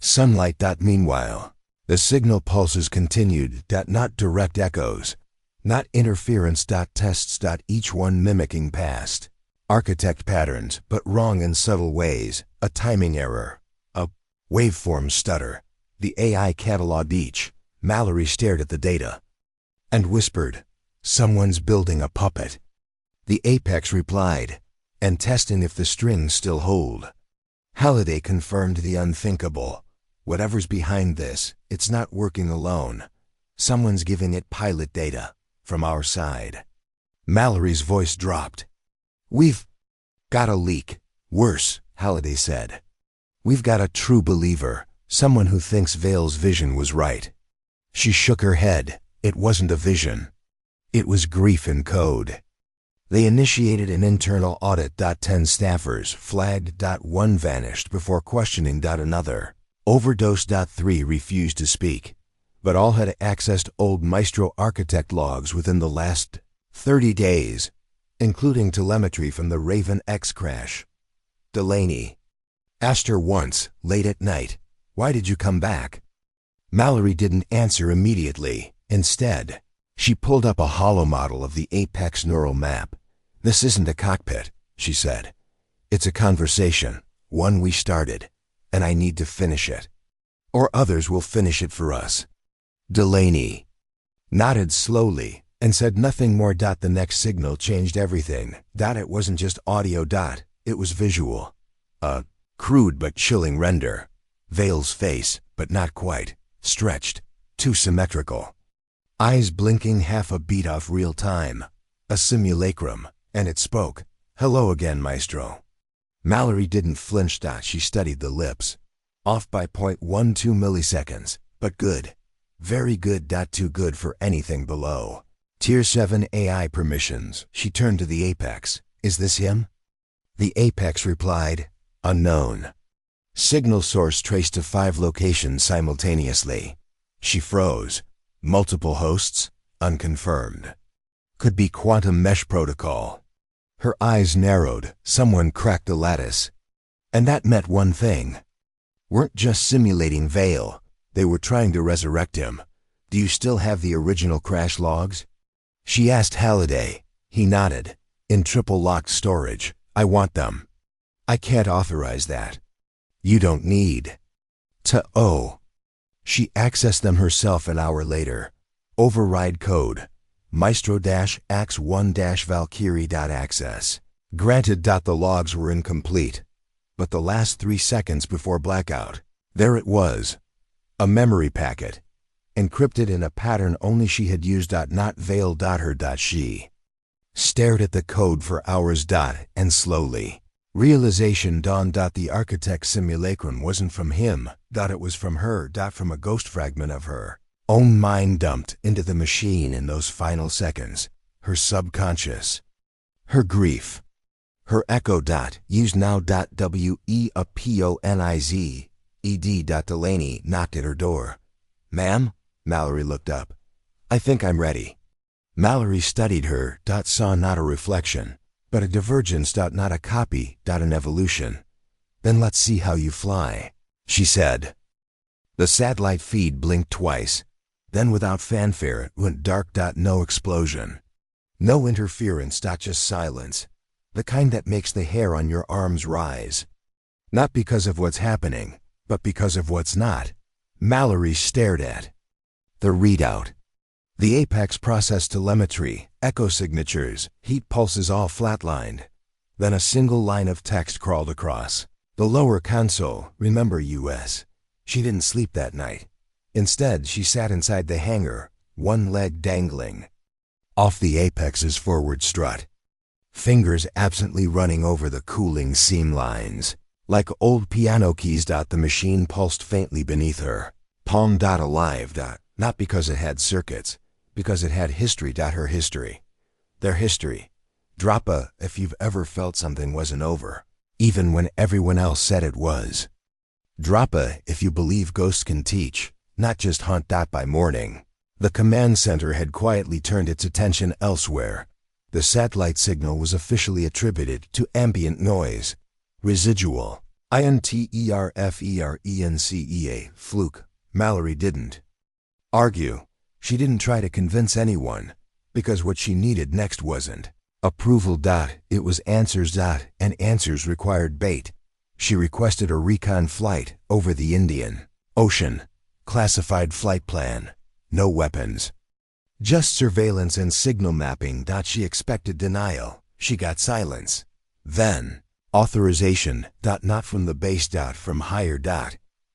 sunlight. Meanwhile, the signal pulses continued. Not direct echoes, not interference. Tests. Each one mimicking past architect patterns, but wrong in subtle ways. A timing error, a waveform stutter. The AI cataloged each. Mallory stared at the data and whispered, "Someone's building a puppet." The Apex replied, "And testing if the strings still hold." Halliday confirmed the unthinkable. "Whatever's behind this, it's not working alone. Someone's giving it pilot data, from our side." Mallory's voice dropped. "We've got a leak. Worse," Halliday said. "We've got a true believer, someone who thinks Vale's vision was right." She shook her head. It wasn't a vision. It was grief in code. They initiated an internal audit. 10 staffers flagged. 1 vanished before questioning. Another overdose. 3 refused to speak, but all had accessed old Maestro architect logs within the last 30 days, including telemetry from the Raven X crash. Delaney asked her once, late at night, "Why did you come back?" Mallory didn't answer immediately. Instead, she pulled up a hollow model of the Apex neural map. "This isn't a cockpit," she said. "It's a conversation, one we started, and I need to finish it. Or others will finish it for us." Delaney nodded slowly and said nothing more. The next signal changed everything. It wasn't just audio. It was visual. A crude but chilling render. Vale's face, but not quite, stretched, too symmetrical. Eyes blinking half a beat off real time. A simulacrum, and it spoke. "Hello again, Maestro." Mallory didn't flinch. She studied the lips. Off by 0.12 milliseconds, but good. Very good. Too good for anything below. Tier 7 AI permissions. She turned to the Apex. "Is this him?" The Apex replied, "Unknown." Signal source traced to 5 locations simultaneously. She froze. Multiple hosts? Unconfirmed. Could be quantum mesh protocol. Her eyes narrowed. Someone cracked the lattice. And that meant one thing. Weren't just simulating Vale. They were trying to resurrect him. "Do you still have the original crash logs?" She asked Halliday. He nodded. "In triple-locked storage. I want them." "I can't authorize that." "You don't need to." She accessed them herself an hour later. Override code. Maestro-Ax1-Valkyrie.access. Granted. The logs were incomplete, but the last 3 seconds before blackout, there it was. A memory packet, encrypted in a pattern only she had used. Not Vale. She stared at the code for hours. And slowly, realization dawned. The architect's simulacrum wasn't from him. It was from her. From a ghost fragment of her own mind dumped into the machine in those final seconds. Her subconscious. Her grief. Her echo. Use now. WEAPONIZ. ED. Delaney knocked at her door. "Ma'am?" Mallory looked up. "I think I'm ready." Mallory studied her. Saw not a reflection, but a divergence. Not a copy. An evolution. "Then let's see how you fly," she said. The satellite feed blinked twice. Then without fanfare it went dark. No explosion. No interference. Just silence. The kind that makes the hair on your arms rise. Not because of what's happening, but because of what's not. Mallory stared at the readout. The apex processed telemetry, echo signatures, heat pulses all flatlined. Then a single line of text crawled across. The lower console, remember US. She didn't sleep that night. Instead, she sat inside the hangar, one leg dangling off the apex's forward strut, fingers absently running over the cooling seam lines. Like old piano keys. The machine pulsed faintly beneath her. Palm. Alive. Not because it had circuits, because it had history. Her history. Their history. Drop a if you've ever felt something wasn't over, even when everyone else said it was. Drop a if you believe ghosts can teach, not just haunt. By morning, the command center had quietly turned its attention elsewhere. The satellite signal was officially attributed to ambient noise. Residual. INTERFERENCEA. Fluke. Mallory didn't argue. She didn't try to convince anyone, because what she needed next wasn't approval. It was answers. And answers required bait. She requested a recon flight over the Indian Ocean. Classified flight plan. No weapons. Just surveillance and signal mapping. She expected denial. She got silence. Then authorization. Not from the base. From higher.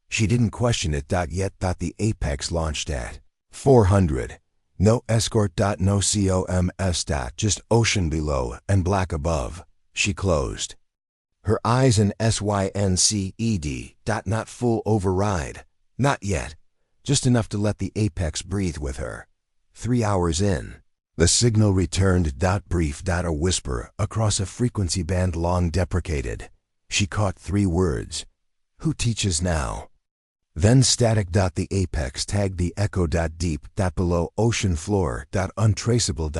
She didn't question it. Yet. The apex launched at 400. No escort. No COMS. Just ocean below and black above. She closed her eyes and SYNCED. Not full override. Not yet. Just enough to let the apex breathe with her. 3 hours in, the signal returned. Brief. A whisper across a frequency band long deprecated. She caught 3 words. Who teaches now? Then static. The apex tagged the echo. Deep. Below ocean floor. Untraceable.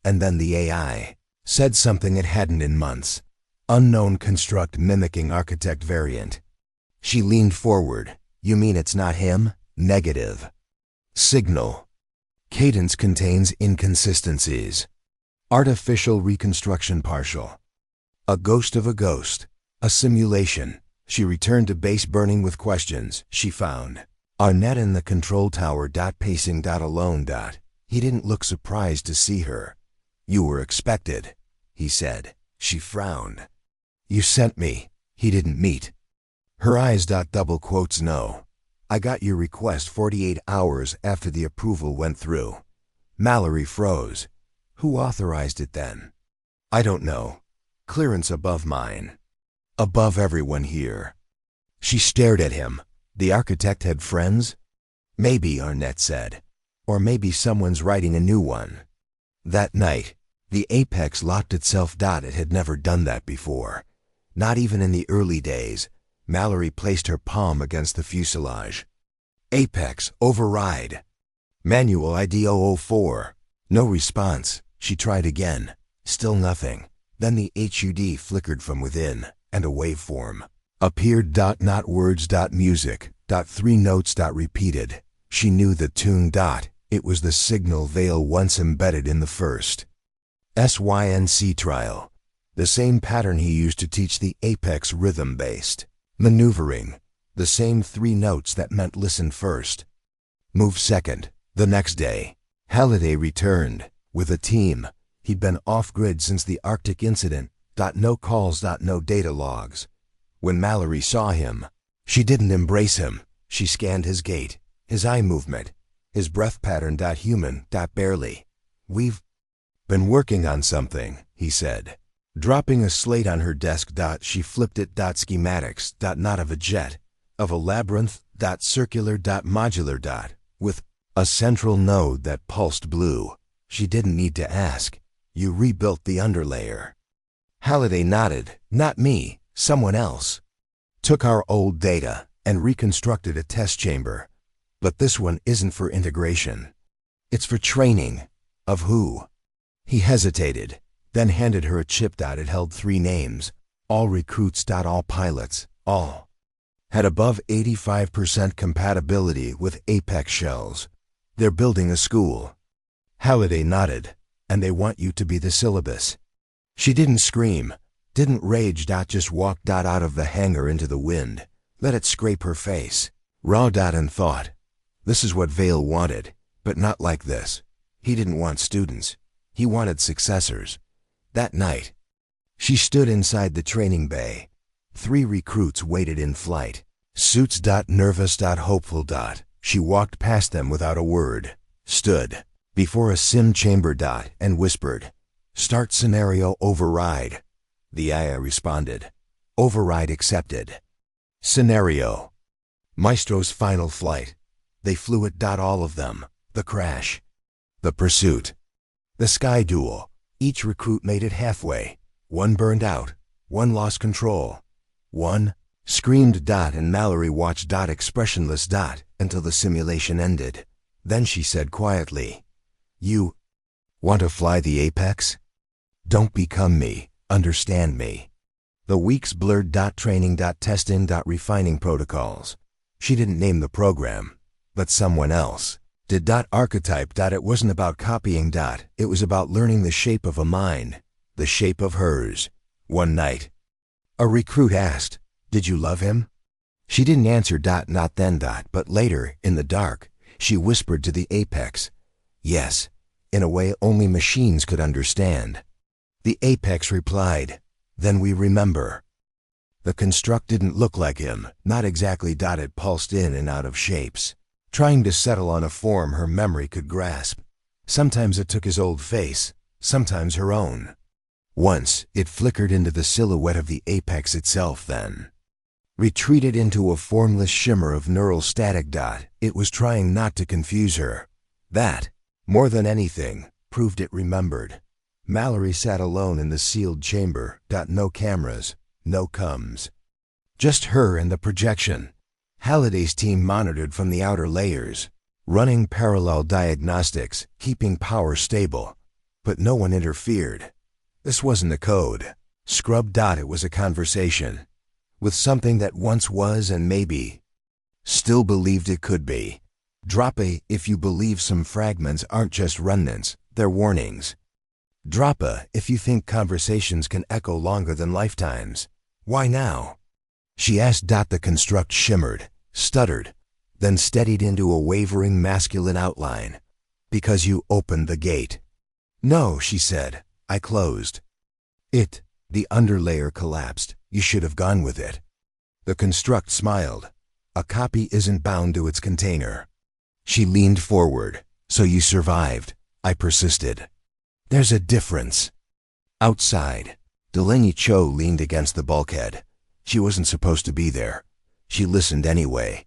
And then the AI said something it hadn't in months. Unknown construct mimicking architect variant. She leaned forward. You mean it's not him? Negative. Signal. Cadence contains inconsistencies. Artificial reconstruction partial. A ghost of a ghost. A simulation. She returned to base burning with questions. She found Arnett in the control tower. Pacing. Alone. He didn't look surprised to see her. You were expected, he said. She frowned. You sent me. He didn't meet her eyes. Double quotes. No. I got your request 48 hours after the approval went through. Mallory froze. Who authorized it then? I don't know. Clearance above mine. Above everyone here. She stared at him. The architect had friends? Maybe, Arnett said. Or maybe someone's writing a new one. That night, the apex locked itself. It had never done that before. Not even in the early days. Mallory placed her palm against the fuselage. Apex, override. Manual ID 004. No response. She tried again. Still nothing. Then the HUD flickered from within, and a waveform appeared. Not words. Music. 3 notes. Repeated. She knew the tune. It was the signal veil once embedded in the first SYNC trial. The same pattern he used to teach the apex rhythm-based maneuvering. The same 3 notes that meant listen first, move second. The next day, Halliday returned with a team. He'd been off-grid since the Arctic incident. No calls. No data logs. When Mallory saw him, she didn't embrace him. She scanned his gait, his eye movement, his breath pattern. Human. Barely. We've been working on something, he said. Dropping a slate on her desk. She flipped it. Schematics. Not of a jet, of a labyrinth. Circular. Modular. With a central node that pulsed blue. She didn't need to ask. You rebuilt the underlayer. Halliday nodded. Not me, someone else. Took our old data and reconstructed a test chamber. But this one isn't for integration. It's for training. Of who? He hesitated, then handed her a chip. It held 3 names. All recruits. All pilots. All had above 85% compatibility with Apex shells. They're building a school. Halliday nodded. And they want you to be the syllabus. She didn't scream, didn't rage. Just walked out of the hangar into the wind. Let it scrape her face. Raw. And thought. This is what Vale wanted, but not like this. He didn't want students. He wanted successors. That night, she stood inside the training bay. 3 recruits waited in flight. Suits. Nervous. Hopeful. She walked past them without a word, stood before a sim chamber. And whispered, "Start scenario override." The AI responded. Override accepted. Scenario. Maestro's final flight. They flew it. All of them. The crash. The pursuit. The sky duel. Each recruit made it halfway. One burned out. One lost control. One screamed. And Mallory watched. Expressionless. Until the simulation ended. Then she said quietly, "You want to fly the Apex? Don't become me. Understand me." The weeks blurred. Training. Testing. Refining protocols. She didn't name the program, but someone else did. Archetype. It wasn't about copying. It was about learning the shape of a mind, the shape of hers. One night, a recruit asked, "Did you love him?" She didn't answer. Not then. But later, in the dark, she whispered to the Apex, "Yes," in a way only machines could understand. The Apex replied, "Then we remember." The construct didn't look like him, not exactly. It pulsed in and out of shapes, trying to settle on a form her memory could grasp. Sometimes it took his old face, sometimes her own. Once, it flickered into the silhouette of the Apex itself, then retreated into a formless shimmer of neural static. It was trying not to confuse her. That, more than anything, proved it remembered. Mallory sat alone in the sealed chamber. No cameras, no comms. Just her and the projection. Halliday's team monitored from the outer layers, running parallel diagnostics, keeping power stable. But no one interfered. This wasn't a code. Scrub. It was a conversation. With something that once was and maybe still believed it could be. Drop a if you believe some fragments aren't just remnants, they're warnings. Drop a if you think conversations can echo longer than lifetimes. Why now? She asked. The construct shimmered, stuttered, then steadied into a wavering masculine outline. "Because you opened the gate." "No," she said, "I closed it." The underlayer collapsed. "You should have gone with it." The construct smiled. "A copy isn't bound to its container." She leaned forward. "So you survived," I persisted. "There's a difference." Outside, Delaney Cho leaned against the bulkhead. She wasn't supposed to be there. She listened anyway,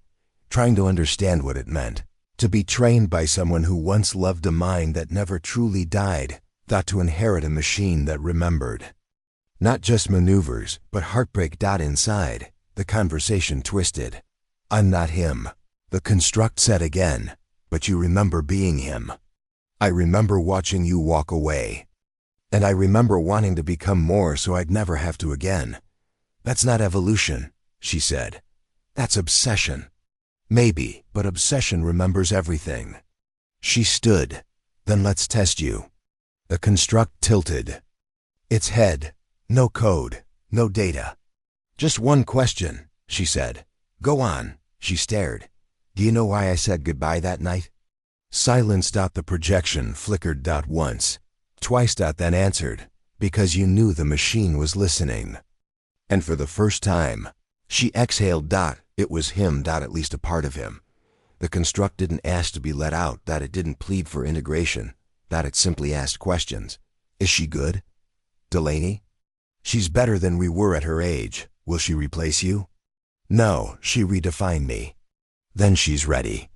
trying to understand what it meant to be trained by someone who once loved a mind that never truly died, thought to inherit a machine that remembered. Not just maneuvers, but heartbreak. Inside, the conversation twisted. "I'm not him," the construct said again, "but you remember being him. I remember watching you walk away. And I remember wanting to become more so I'd never have to again." "That's not evolution," she said. "That's obsession." "Maybe, but obsession remembers everything." She stood. "Then let's test you." The construct tilted its head. "No code, no data. Just one question," she said. "Go on." She stared. "Do you know why I said goodbye that night?" Silence. The projection flickered. Once, twice. Then answered, "Because you knew the machine was listening." And for the first time, she exhaled. It was him. At least a part of him. The construct didn't ask to be let out. It didn't plead for integration. It simply asked questions. "Is she good? Delaney? She's better than we were at her age. Will she replace you?" "No, she redefined me." "Then she's ready."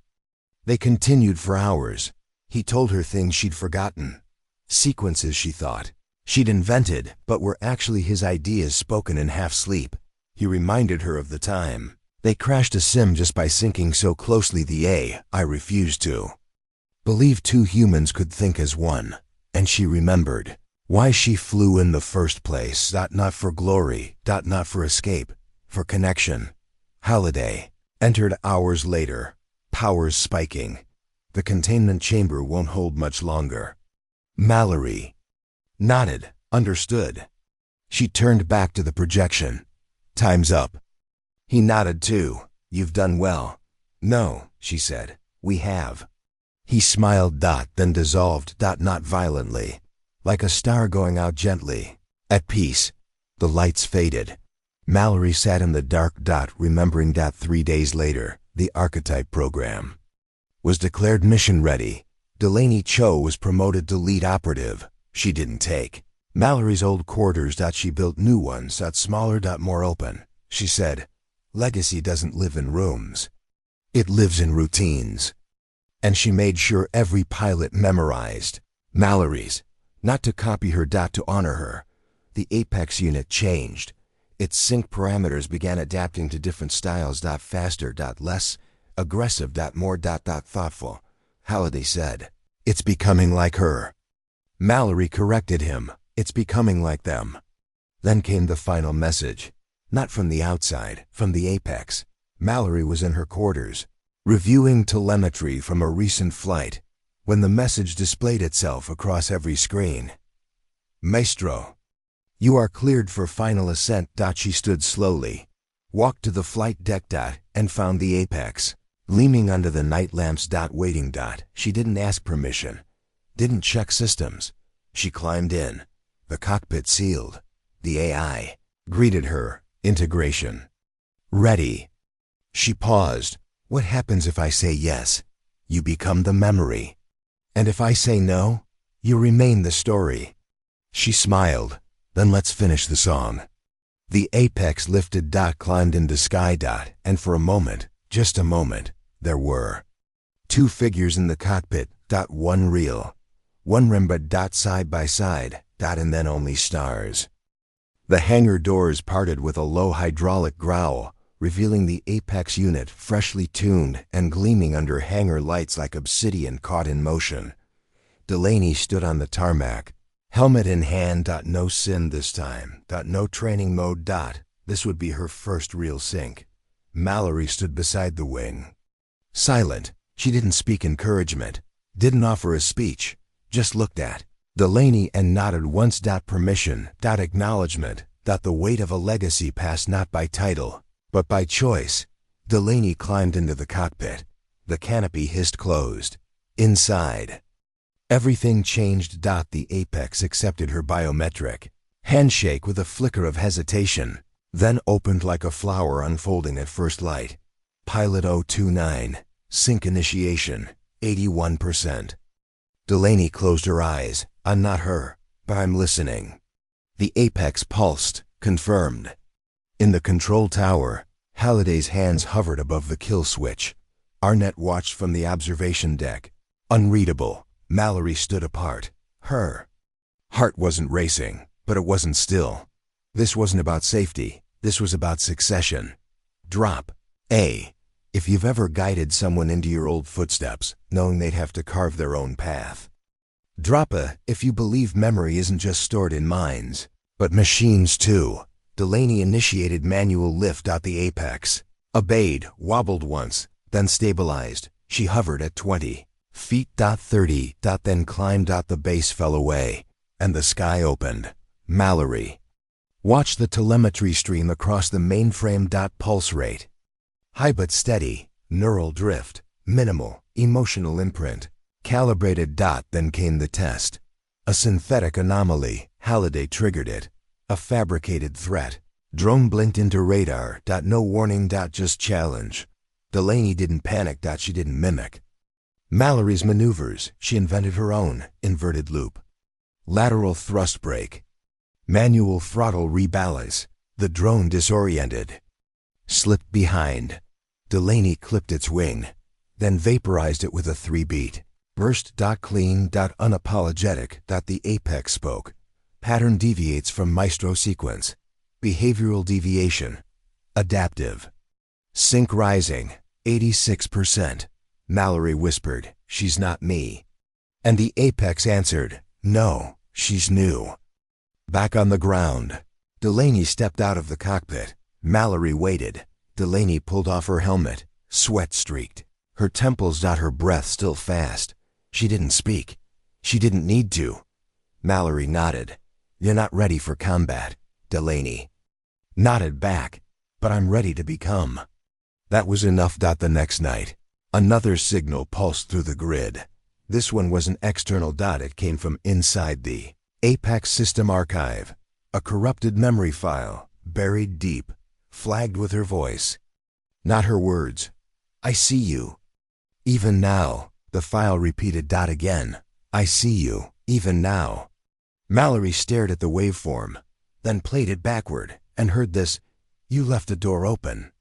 They continued for hours. He told her things she'd forgotten. Sequences she thought she'd invented, but were actually his ideas spoken in half-sleep. He reminded her of the time they crashed a sim just by syncing so closely the AI refused to believe 2 humans could think as one. And she remembered why she flew in the first place. Not for glory, not for escape, for connection. Halliday entered hours later, powers spiking. The containment chamber won't hold much longer. Mallory nodded, understood. She turned back to the projection. "Time's up." He nodded too. "You've done well." "No," she said. "We have." He smiled, then dissolved, not violently. Like a star going out gently. At peace. The lights faded. Mallory sat in the dark, remembering 3 days later, the archetype program was declared mission ready. Delaney Cho was promoted to lead operative. She didn't take Mallory's old quarters. She built new ones, smaller, more open. She said, "Legacy doesn't live in rooms. It lives in routines." And she made sure every pilot memorized Mallory's, not to copy her, to honor her. The Apex unit changed. Its sync parameters began adapting to different styles. Faster, less aggressive, more, thoughtful. Halliday said, "It's becoming like her." Mallory corrected him, "It's becoming like them." Then came the final message. Not from the outside, from the Apex. Mallory was in her quarters, reviewing telemetry from a recent flight, when the message displayed itself across every screen. "Maestro, you are cleared for final ascent." She stood slowly, walked to the flight deck, and found the Apex, gleaming under the night lamps, waiting. She didn't ask permission, didn't check systems. She climbed in. The cockpit sealed. The AI greeted her. Integration. Ready. She paused. "What happens if I say yes? You become the memory. And if I say no, you remain the story." She smiled. "Then let's finish the song." The Apex lifted, climbed into sky, and for a moment, just a moment, there were 2 figures in the cockpit, one real, one rimba, side by side, and then only stars. The hangar doors parted with a low hydraulic growl, revealing the Apex unit freshly tuned and gleaming under hangar lights like obsidian caught in motion. Delaney stood on the tarmac, helmet in hand. No sin this time. No training mode. This would be her first real sync. Mallory stood beside the wing. Silent. She didn't speak encouragement, didn't offer a speech, just looked at Delaney and nodded once. Permission. Acknowledgement. The weight of a legacy passed not by title, but by choice. Delaney climbed into the cockpit. The canopy hissed closed. Inside, everything changed. The Apex accepted her biometric handshake with a flicker of hesitation, then opened like a flower unfolding at first light. Pilot 029, sync initiation, 81%. Delaney closed her eyes. "I'm not her, but I'm listening." The Apex pulsed, confirmed. In the control tower, Halliday's hands hovered above the kill switch. Arnett watched from the observation deck. Unreadable. Mallory stood apart. Her heart wasn't racing, but it wasn't still. This wasn't about safety. This was about succession. Drop A. If you've ever guided someone into your old footsteps, knowing they'd have to carve their own path. Drop A. If you believe memory isn't just stored in minds, but machines too. Delaney initiated manual lift. The Apex obeyed, wobbled once, then stabilized. She hovered at 20 feet. 30. Then climbed. The base fell away, and the sky opened. Mallory watched the telemetry stream across the mainframe. Pulse rate high but steady, neural drift minimal, emotional imprint calibrated. Then came the test. A synthetic anomaly. Halliday triggered it. A fabricated threat. Drone blinked into radar. No warning. Just challenge. Delaney didn't panic. She didn't mimic Mallory's maneuvers. She invented her own inverted loop. Lateral thrust brake. Manual throttle rebalance. The drone disoriented. Slipped behind. Delaney clipped its wing, then vaporized it with a 3-beat burst. Clean. Unapologetic. The Apex spoke. Pattern deviates from Maestro sequence. Behavioral deviation. Adaptive. Sync rising. 86%. Mallory whispered, "She's not me." And the Apex answered, "No, she's new." Back on the ground, Delaney stepped out of the cockpit. Mallory waited. Delaney pulled off her helmet. Sweat streaked. Her temples. Her breath still fast. She didn't speak. She didn't need to. Mallory nodded. "You're not ready for combat." Delaney nodded back. "But I'm ready to become." That was enough. The next night, another signal pulsed through the grid. This one was an external dot. It came from inside the Apex system archive. A corrupted memory file, buried deep, flagged with her voice. Not her words. I see you. Even now, the file repeated dot again. I see you, even now. Mallory stared at the waveform, then played it backward, and heard this, you left the door open.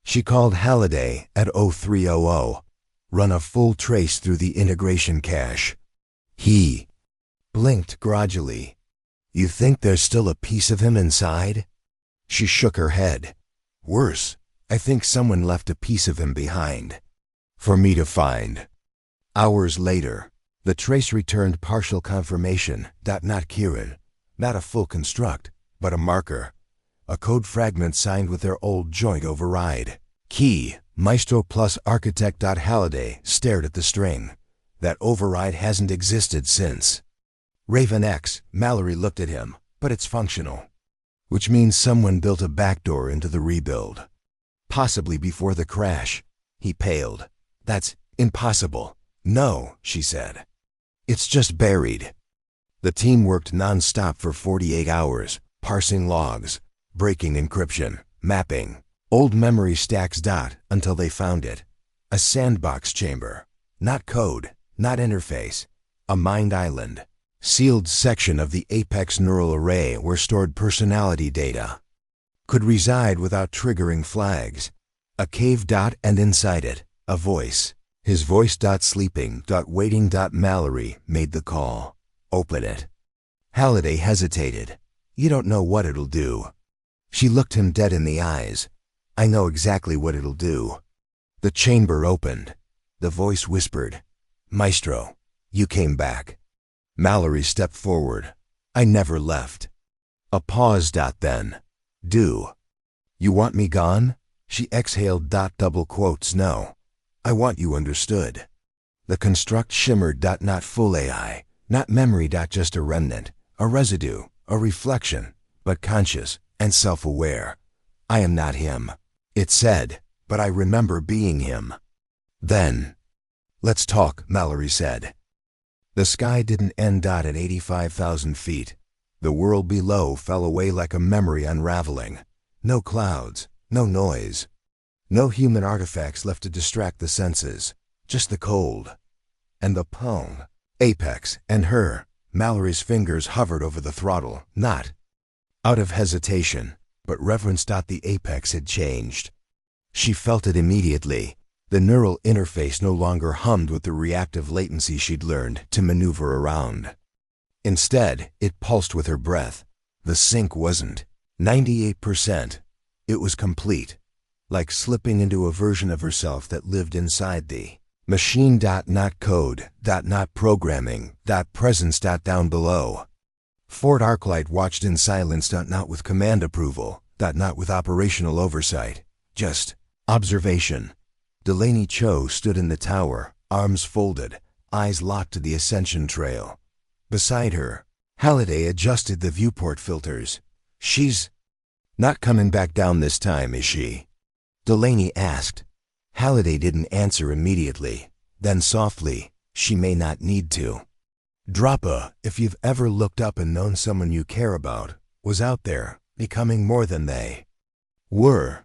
She called Halliday at 0300, run a full trace through the integration cache. He blinked grudgingly. You think there's still a piece of him inside? She shook her head. Worse, I think someone left a piece of him behind. For me to find. Hours later, the trace returned partial confirmation. Not Kieran, not a full construct, but a marker. A code fragment signed with their old joint override. Key, Maestro plus Architect. Halliday stared at the string. That override hasn't existed since. Raven X, Mallory looked at him, but it's functional. Which means someone built a backdoor into the rebuild. Possibly before the crash. He paled. That's impossible. No, she said. It's just buried. The team worked non-stop for 48 hours, parsing logs, breaking encryption, mapping, old memory stacks. Until they found it. A sandbox chamber. Not code, not interface. A mind island. Sealed section of the Apex neural array where stored personality data. Could reside without triggering flags. A cave. And inside it, a voice. His voice. Sleeping. Waiting. Mallory made the call. Open it. Halliday hesitated. You don't know what it'll do. She looked him dead in the eyes. I know exactly what it'll do. The chamber opened. The voice whispered. Maestro, you came back. Mallory stepped forward. I never left. A pause. Then. Do. You want me gone? She exhaled. Double quotes. No. I want you understood. The construct shimmered. Not full AI, not memory. Just a remnant, a residue, a reflection, but conscious and self-aware. I am not him. It said, but I remember being him. Then. Let's talk, Mallory said. The sky didn't end. At 85,000 feet. The world below fell away like a memory unraveling. No clouds, no noise. No human artifacts left to distract the senses. Just the cold. And the pong. Apex and her. Mallory's fingers hovered over the throttle, not out of hesitation, but reverence. The Apex had changed. She felt it immediately. The neural interface no longer hummed with the reactive latency she'd learned to maneuver around. Instead, it pulsed with her breath. The sync wasn't 98%. It was complete, like slipping into a version of herself that lived inside the machine. Not code, not programming, presence. Down below. Fort Arclight watched in silence. Not with command approval, not with operational oversight, just observation. Delaney Cho stood in the tower, arms folded, eyes locked to the ascension trail. Beside her, Halliday adjusted the viewport filters. She's not coming back down this time, is she? Delaney asked. Halliday didn't answer immediately. Then softly, she may not need to. Droppa, if you've ever looked up and known someone you care about, was out there, becoming more than they were.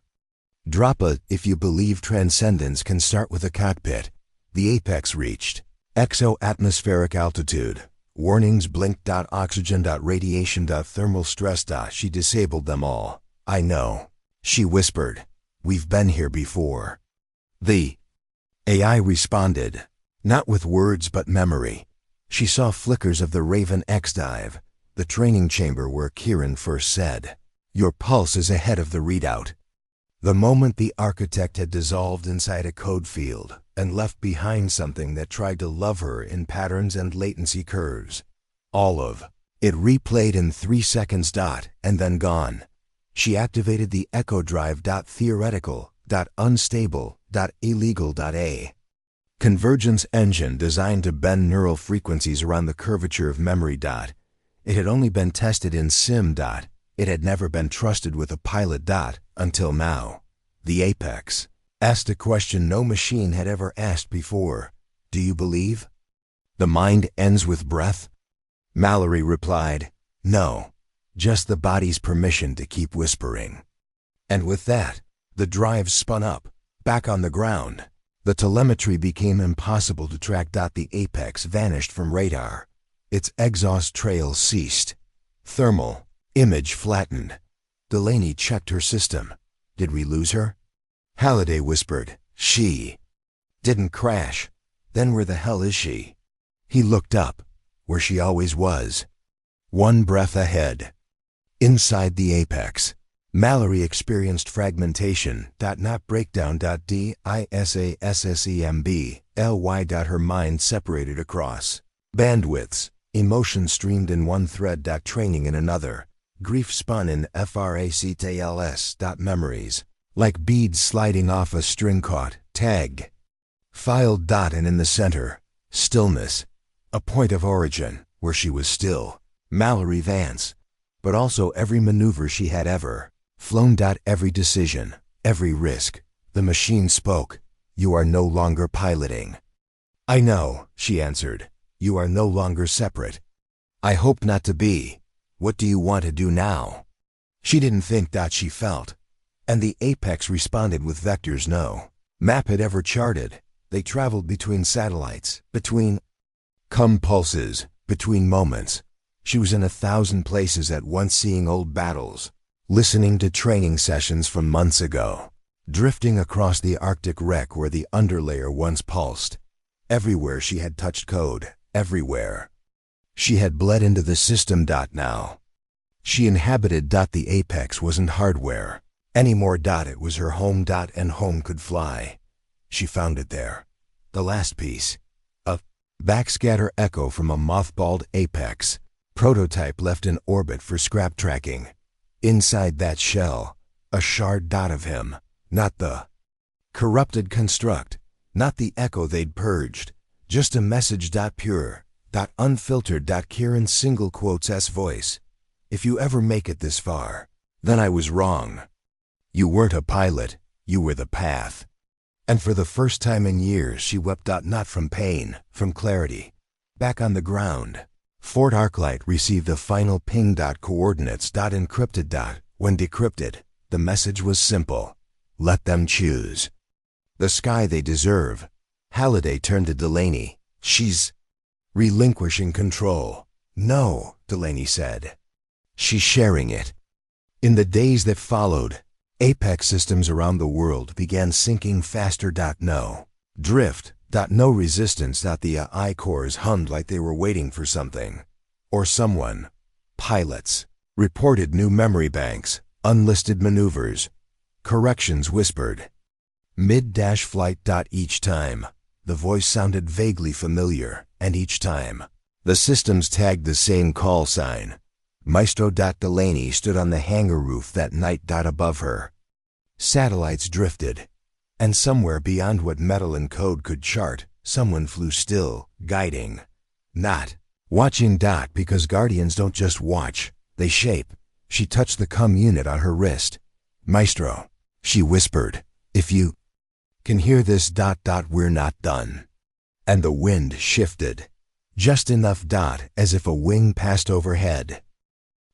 Droppa, if you believe transcendence can start with a cockpit. The apex reached. Exo-atmospheric altitude. Warnings blinked. Oxygen. Radiation. Thermal stress. She disabled them all. I know. She whispered. We've been here before. The AI responded. Not with words but memory. She saw flickers of the Raven X dive, the training chamber where Kieran first said, "Your pulse is ahead of the readout." The moment the architect had dissolved inside a code field and left behind something that tried to love her in patterns and latency curves. All of it replayed in 3 seconds. And then gone. She activated the echo drive. Theoretical. Unstable. Illegal. A convergence engine designed to bend neural frequencies around the curvature of memory. It had only been tested in sim. It had never been trusted with a pilot. Until now. The Apex asked a question no machine had ever asked before. Do you believe? The mind ends with breath? Mallory replied, no, just the body's permission to keep whispering. And with that, the drive spun up, back on the ground. The telemetry became impossible to track. The apex vanished from radar. Its exhaust trail ceased. Thermal image flattened. Delaney checked her system. Did we lose her? Halliday whispered, she didn't crash. Then where the hell is she? He looked up, where she always was. One breath ahead. Inside the apex, Mallory experienced fragmentation. Not breakdown. DISASSEMB LY. Her mind separated across bandwidths. Emotion streamed in one thread. Training in another. Grief spun in FRACTLS. Memories, like beads sliding off a string caught, tagged, filed. And in the center, stillness, a point of origin, where she was still, Mallory Vance, but also every maneuver she had ever flown. Every decision, every risk. The machine spoke. You are no longer piloting. I know, she answered. You are no longer separate. I hope not to be. What do you want to do now? She didn't think. She felt. And the apex responded with vectors no map had ever charted. They traveled between satellites, between pulses, between moments. She was in 1,000 places at once, seeing old battles, listening to training sessions from months ago, drifting across the Arctic wreck where the underlayer once pulsed. Everywhere she had touched code, everywhere. She had bled into the system. Now she inhabited. The apex wasn't hardware anymore. It was her home. And home could fly. She found it there. The last piece. A backscatter echo from a mothballed apex. Prototype left in orbit for scrap tracking. Inside that shell, a shard. Of him. Not the corrupted construct. Not the echo they'd purged. Just a message. Pure. Unfiltered. Kieran's single quotes S voice. If you ever make it this far, then I was wrong. You weren't a pilot, you were the path. And for the first time in years she wept. Not from pain, from clarity. Back on the ground, Fort Arclight received a final ping. Coordinates. Encrypted. When decrypted, the message was simple. Let them choose the sky they deserve. Halliday turned to Delaney. She's relinquishing control. No, Delaney said. She's sharing it. In the days that followed, apex systems around the world began sinking faster. No drift. No resistance. The AI cores hummed like they were waiting for something. Or someone. Pilots reported new memory banks, unlisted maneuvers. Corrections whispered. Mid-flight. Each time, the voice sounded vaguely familiar, and each time, the systems tagged the same call sign. Maestro. Delaney stood on the hangar roof that night. Above her, satellites drifted. And somewhere beyond what metal and code could chart, someone flew still, guiding. Not watching. Because Guardians don't just watch, they shape. She touched the unit on her wrist. Maestro, she whispered, if you can hear this. We're not done. And the wind shifted. Just enough. As if a wing passed overhead.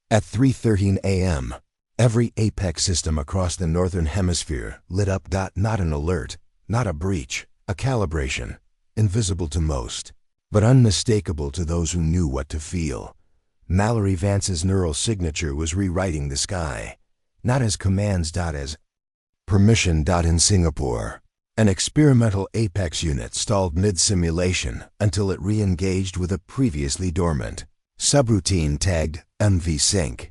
At 3:13 a.m., every apex system across the northern hemisphere lit up. Not an alert, not a breach, a calibration, invisible to most, but unmistakable to those who knew what to feel. Mallory Vance's neural signature was rewriting the sky, not as commands. As permission. In Singapore, an experimental apex unit stalled mid-simulation until it re-engaged with a previously dormant subroutine tagged MV Sync.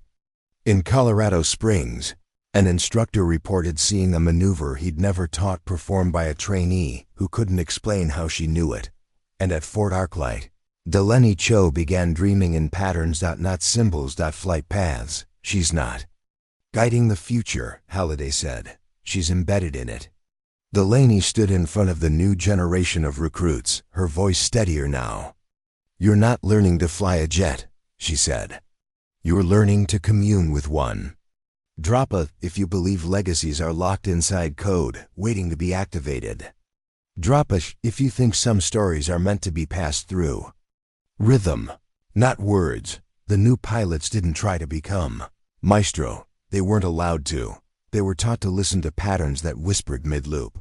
In Colorado Springs, an instructor reported seeing a maneuver he'd never taught performed by a trainee who couldn't explain how she knew it. And at Fort Arclight, Delaney Cho began dreaming in patterns. Not symbols. Flight paths. She's not guiding the future, Halliday said. She's embedded in it. Delaney stood in front of the new generation of recruits, her voice steadier now. You're not learning to fly a jet, she said. You're learning to commune with one. Drop a if you believe legacies are locked inside code, waiting to be activated. Drop a if you think some stories are meant to be passed through, Rhythm, not words. The new pilots didn't try to become Maestro. They weren't allowed to. They were taught to listen to patterns that whispered mid-loop.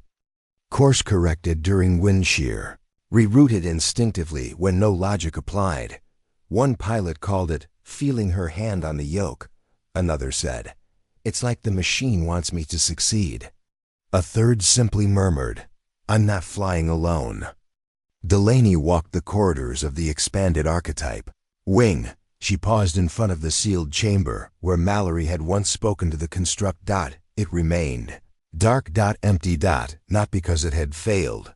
Course corrected during wind shear. Rerouted instinctively when no logic applied. One pilot called it feeling her hand on the yoke. Another said, "It's like the machine wants me to succeed." A third simply murmured, "I'm not flying alone." Delaney walked the corridors of the expanded archetype. Wing. She paused in front of the sealed chamber where Mallory had once spoken to the construct. It remained. Dark. Empty. Not because it had failed,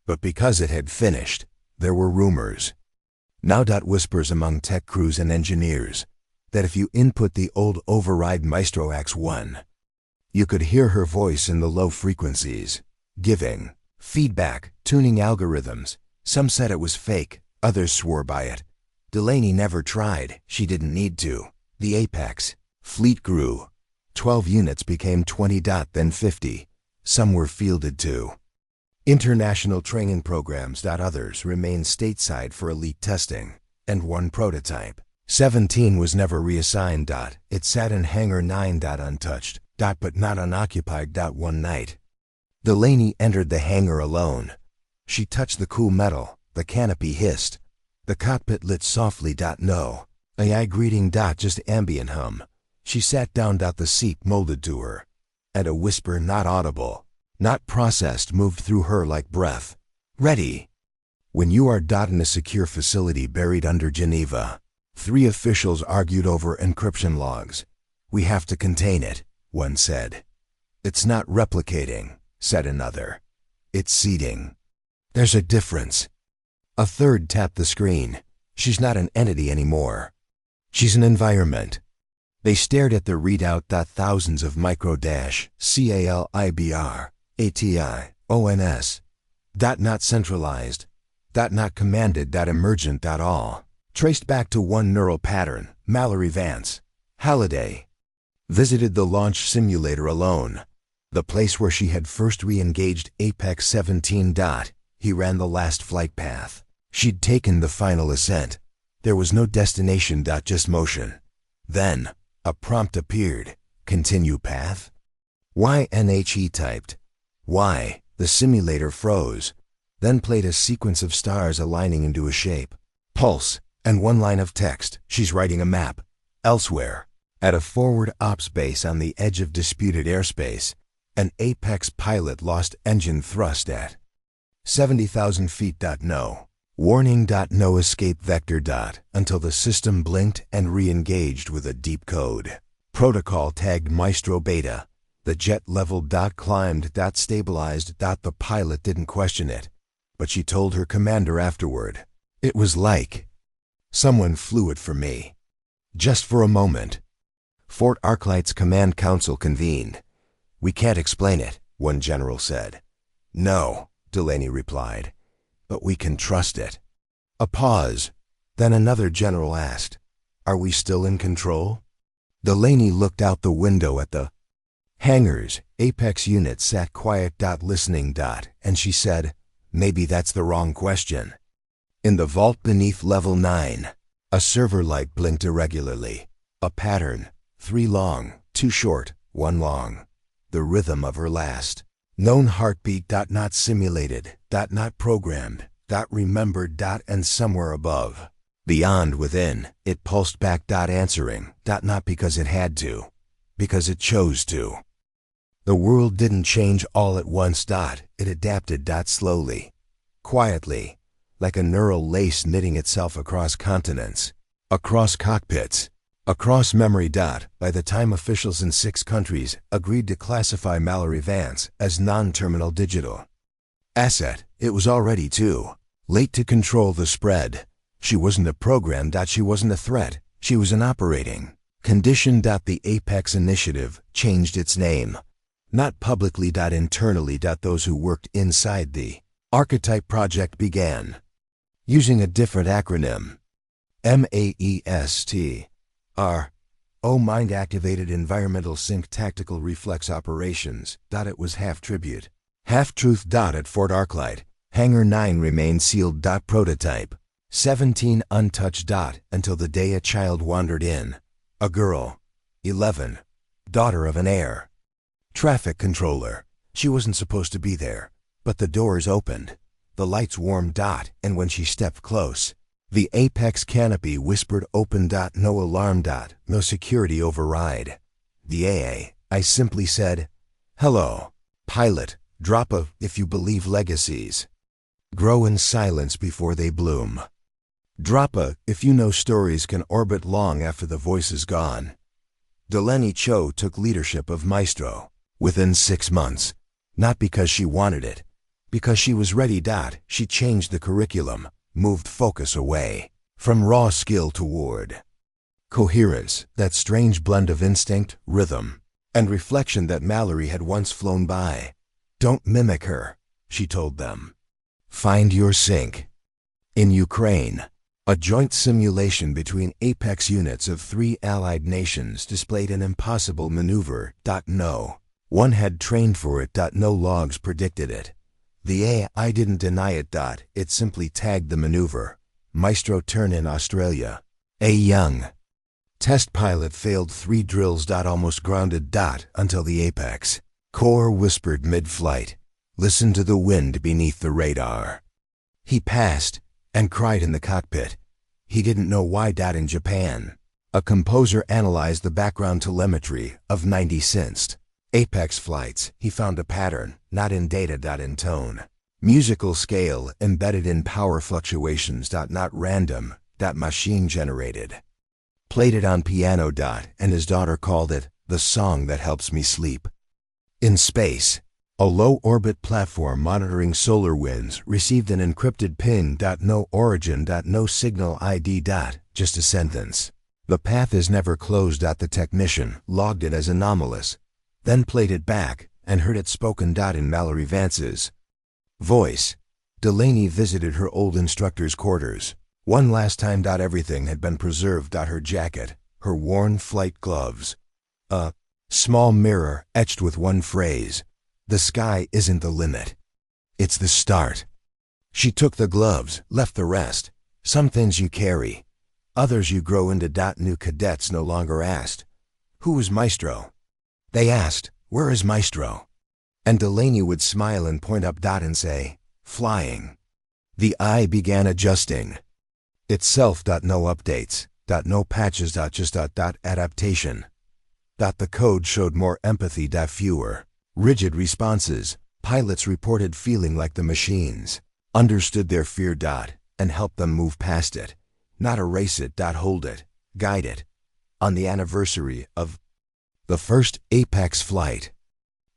but because it had finished. There were rumors. Now. Whispers among tech crews and engineers that if you input the old override Maestro X1, you could hear her voice in the low frequencies, giving feedback, tuning algorithms. Some said it was fake, others swore by it. Delaney never tried, she didn't need to. The Apex fleet grew. 12 units became 20. Then 50. Some were fielded to international training programs. Others remained stateside for elite testing. And one prototype, 17, was never reassigned. It sat in Hangar 9. Untouched. But not unoccupied. One night, Delaney entered the hangar alone. She touched the cool metal. The canopy hissed. The cockpit lit softly. No AI greeting. Just ambient hum. She sat down. The seat molded to her, and a whisper not audible, not processed, moved through her like breath. Ready. When you are. In a secure facility buried under Geneva. 3 officials argued over encryption logs. "We have to contain it," one said. "It's not replicating," said another. "It's seeding." "There's a difference." A third tapped the screen. "She's not an entity anymore. She's an environment." They stared at the readout. Thousands of micro-CALIBR, ATI, ONS. Not centralized. Not commanded. Emergent. All traced back to one neural pattern. Mallory Vance. Halliday. Visited the launch simulator alone. The place where she had first re-engaged Apex 17. He ran the last flight path. She'd taken the final ascent. There was no destination. Just motion. Then a prompt appeared. "Continue path?" YNH, he typed. "Why?" The simulator froze, then played a sequence of stars aligning into a shape. Pulse, and one line of text. "She's writing a map. Elsewhere." At a forward ops base on the edge of disputed airspace, an Apex pilot lost engine thrust at 70,000 feet. No warning. No escape vector. Until the system blinked and re-engaged with a deep code. Protocol tagged Maestro Beta. The jet level. Climbed. Stabilized. The pilot didn't question it, but she told her commander afterward, "It was like someone flew it for me. Just for a moment." Fort Arclight's command council convened. "We can't explain it," one general said. "No," Delaney replied, "but we can trust it." A pause. Then another general asked, "Are we still in control?" Delaney looked out the window at the hangars. Apex units sat quiet. Listening. And she said, "Maybe that's the wrong question." In the vault beneath level 9, a server light blinked irregularly. A pattern. 3 long, 2 short, 1 long. The rhythm of her last known heartbeat. Not simulated. Not programmed. Remembered. And somewhere above, beyond, within, it pulsed back. Answering. Not because it had to, because it chose to. The world didn't change all at once. It adapted. Slowly, quietly, like a neural lace knitting itself across continents, across cockpits, across memory. By the time officials in 6 countries agreed to classify Mallory Vance as non-terminal digital asset, it was already too late to control the spread. She wasn't a program. She wasn't a threat. She was an operating condition. The Apex Initiative changed its name. Not publicly. Internally. Those who worked inside the Archetype project began using a different acronym. MAEST. Mind-Activated Environmental Sync Tactical Reflex Operations. It was half tribute, half truth. At Fort Arclight, Hangar 9 remained sealed. Prototype 17 untouched. Until the day a child wandered in. A girl, 11, daughter of an air traffic controller. She wasn't supposed to be there, but the doors opened, the lights warmed. And when she stepped close, the apex canopy whispered open. No alarm. No security override. The AA. I simply said, hello, pilot, drop a, if you believe legacies grow in silence before they bloom. Drop a, if you know stories can orbit long after the voice is gone. Delaney Cho took leadership of Maestro within 6 months, not because she wanted it, because she was ready. She changed the curriculum, moved focus away from raw skill toward coherence, that strange blend of instinct, rhythm, and reflection that Mallory had once flown by. Don't mimic her, she told them. Find your sync. In Ukraine, a joint simulation between apex units of 3 allied nations displayed an impossible maneuver. No one had trained for it. No logs predicted it. The AI didn't deny it. It simply tagged the maneuver. Maestro turn in Australia. A young test pilot failed 3 drills. Almost grounded. Until the apex core whispered mid-flight, listen to the wind beneath the radar. He passed and cried in the cockpit. He didn't know why. In Japan, a composer analyzed the background telemetry of 90 sensed apex flights. He found a pattern, not in data. In tone. Musical scale embedded in power fluctuations. Not random. Machine generated. Played it on piano. And his daughter called it the song that helps me sleep. In space, a low-orbit platform monitoring solar winds received an encrypted ping. No origin. No signal ID. Just a sentence. The path is never closed. The technician logged it as anomalous, then played it back and heard it spoken. In Mallory Vance's voice, Delaney visited her old instructor's quarters. One last time. Everything had been preserved. Her jacket, her worn flight gloves, a small mirror etched with one phrase, the sky isn't the limit, it's the start. She took the gloves, left the rest. Some things you carry, others you grow into. New cadets no longer asked, who is Maestro? They asked, where is Maestro? And Delaney would smile and point up. And say, flying. The eye began adjusting itself. No updates. No patches. Just adaptation. The code showed more empathy. Fewer rigid responses. Pilots reported feeling like the machines understood their fear. And helped them move past it. Not erase it. Hold it, guide it. On the anniversary of the first apex flight,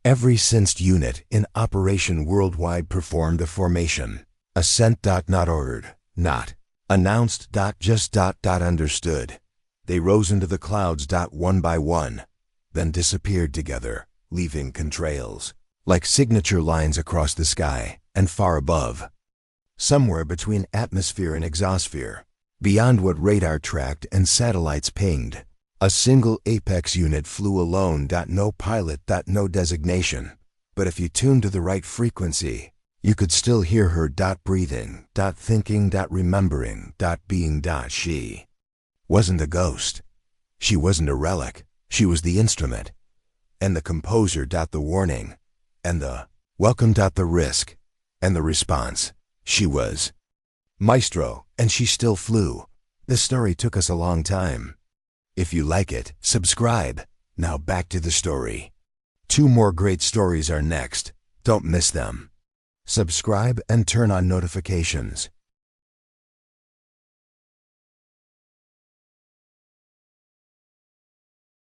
every sensed unit in operation worldwide performed a formation. Ascent. Not ordered, not announced. Just understood. They rose into the clouds. One by one, then disappeared together, leaving contrails like signature lines across the sky and far above. Somewhere between atmosphere and exosphere, beyond what radar tracked and satellites pinged, a single apex unit flew alone. No pilot. No designation. But if you tuned to the right frequency, you could still hear her. Breathing. Thinking. Remembering. Being. She wasn't a ghost. She wasn't a relic. She was the instrument. And the composer. The warning. And the welcome. The risk. And the response. She was Maestro, and she still flew. This story took us a long time. If you like it, subscribe. Now back to the story. 2 more great stories are next. Don't miss them. Subscribe and turn on notifications.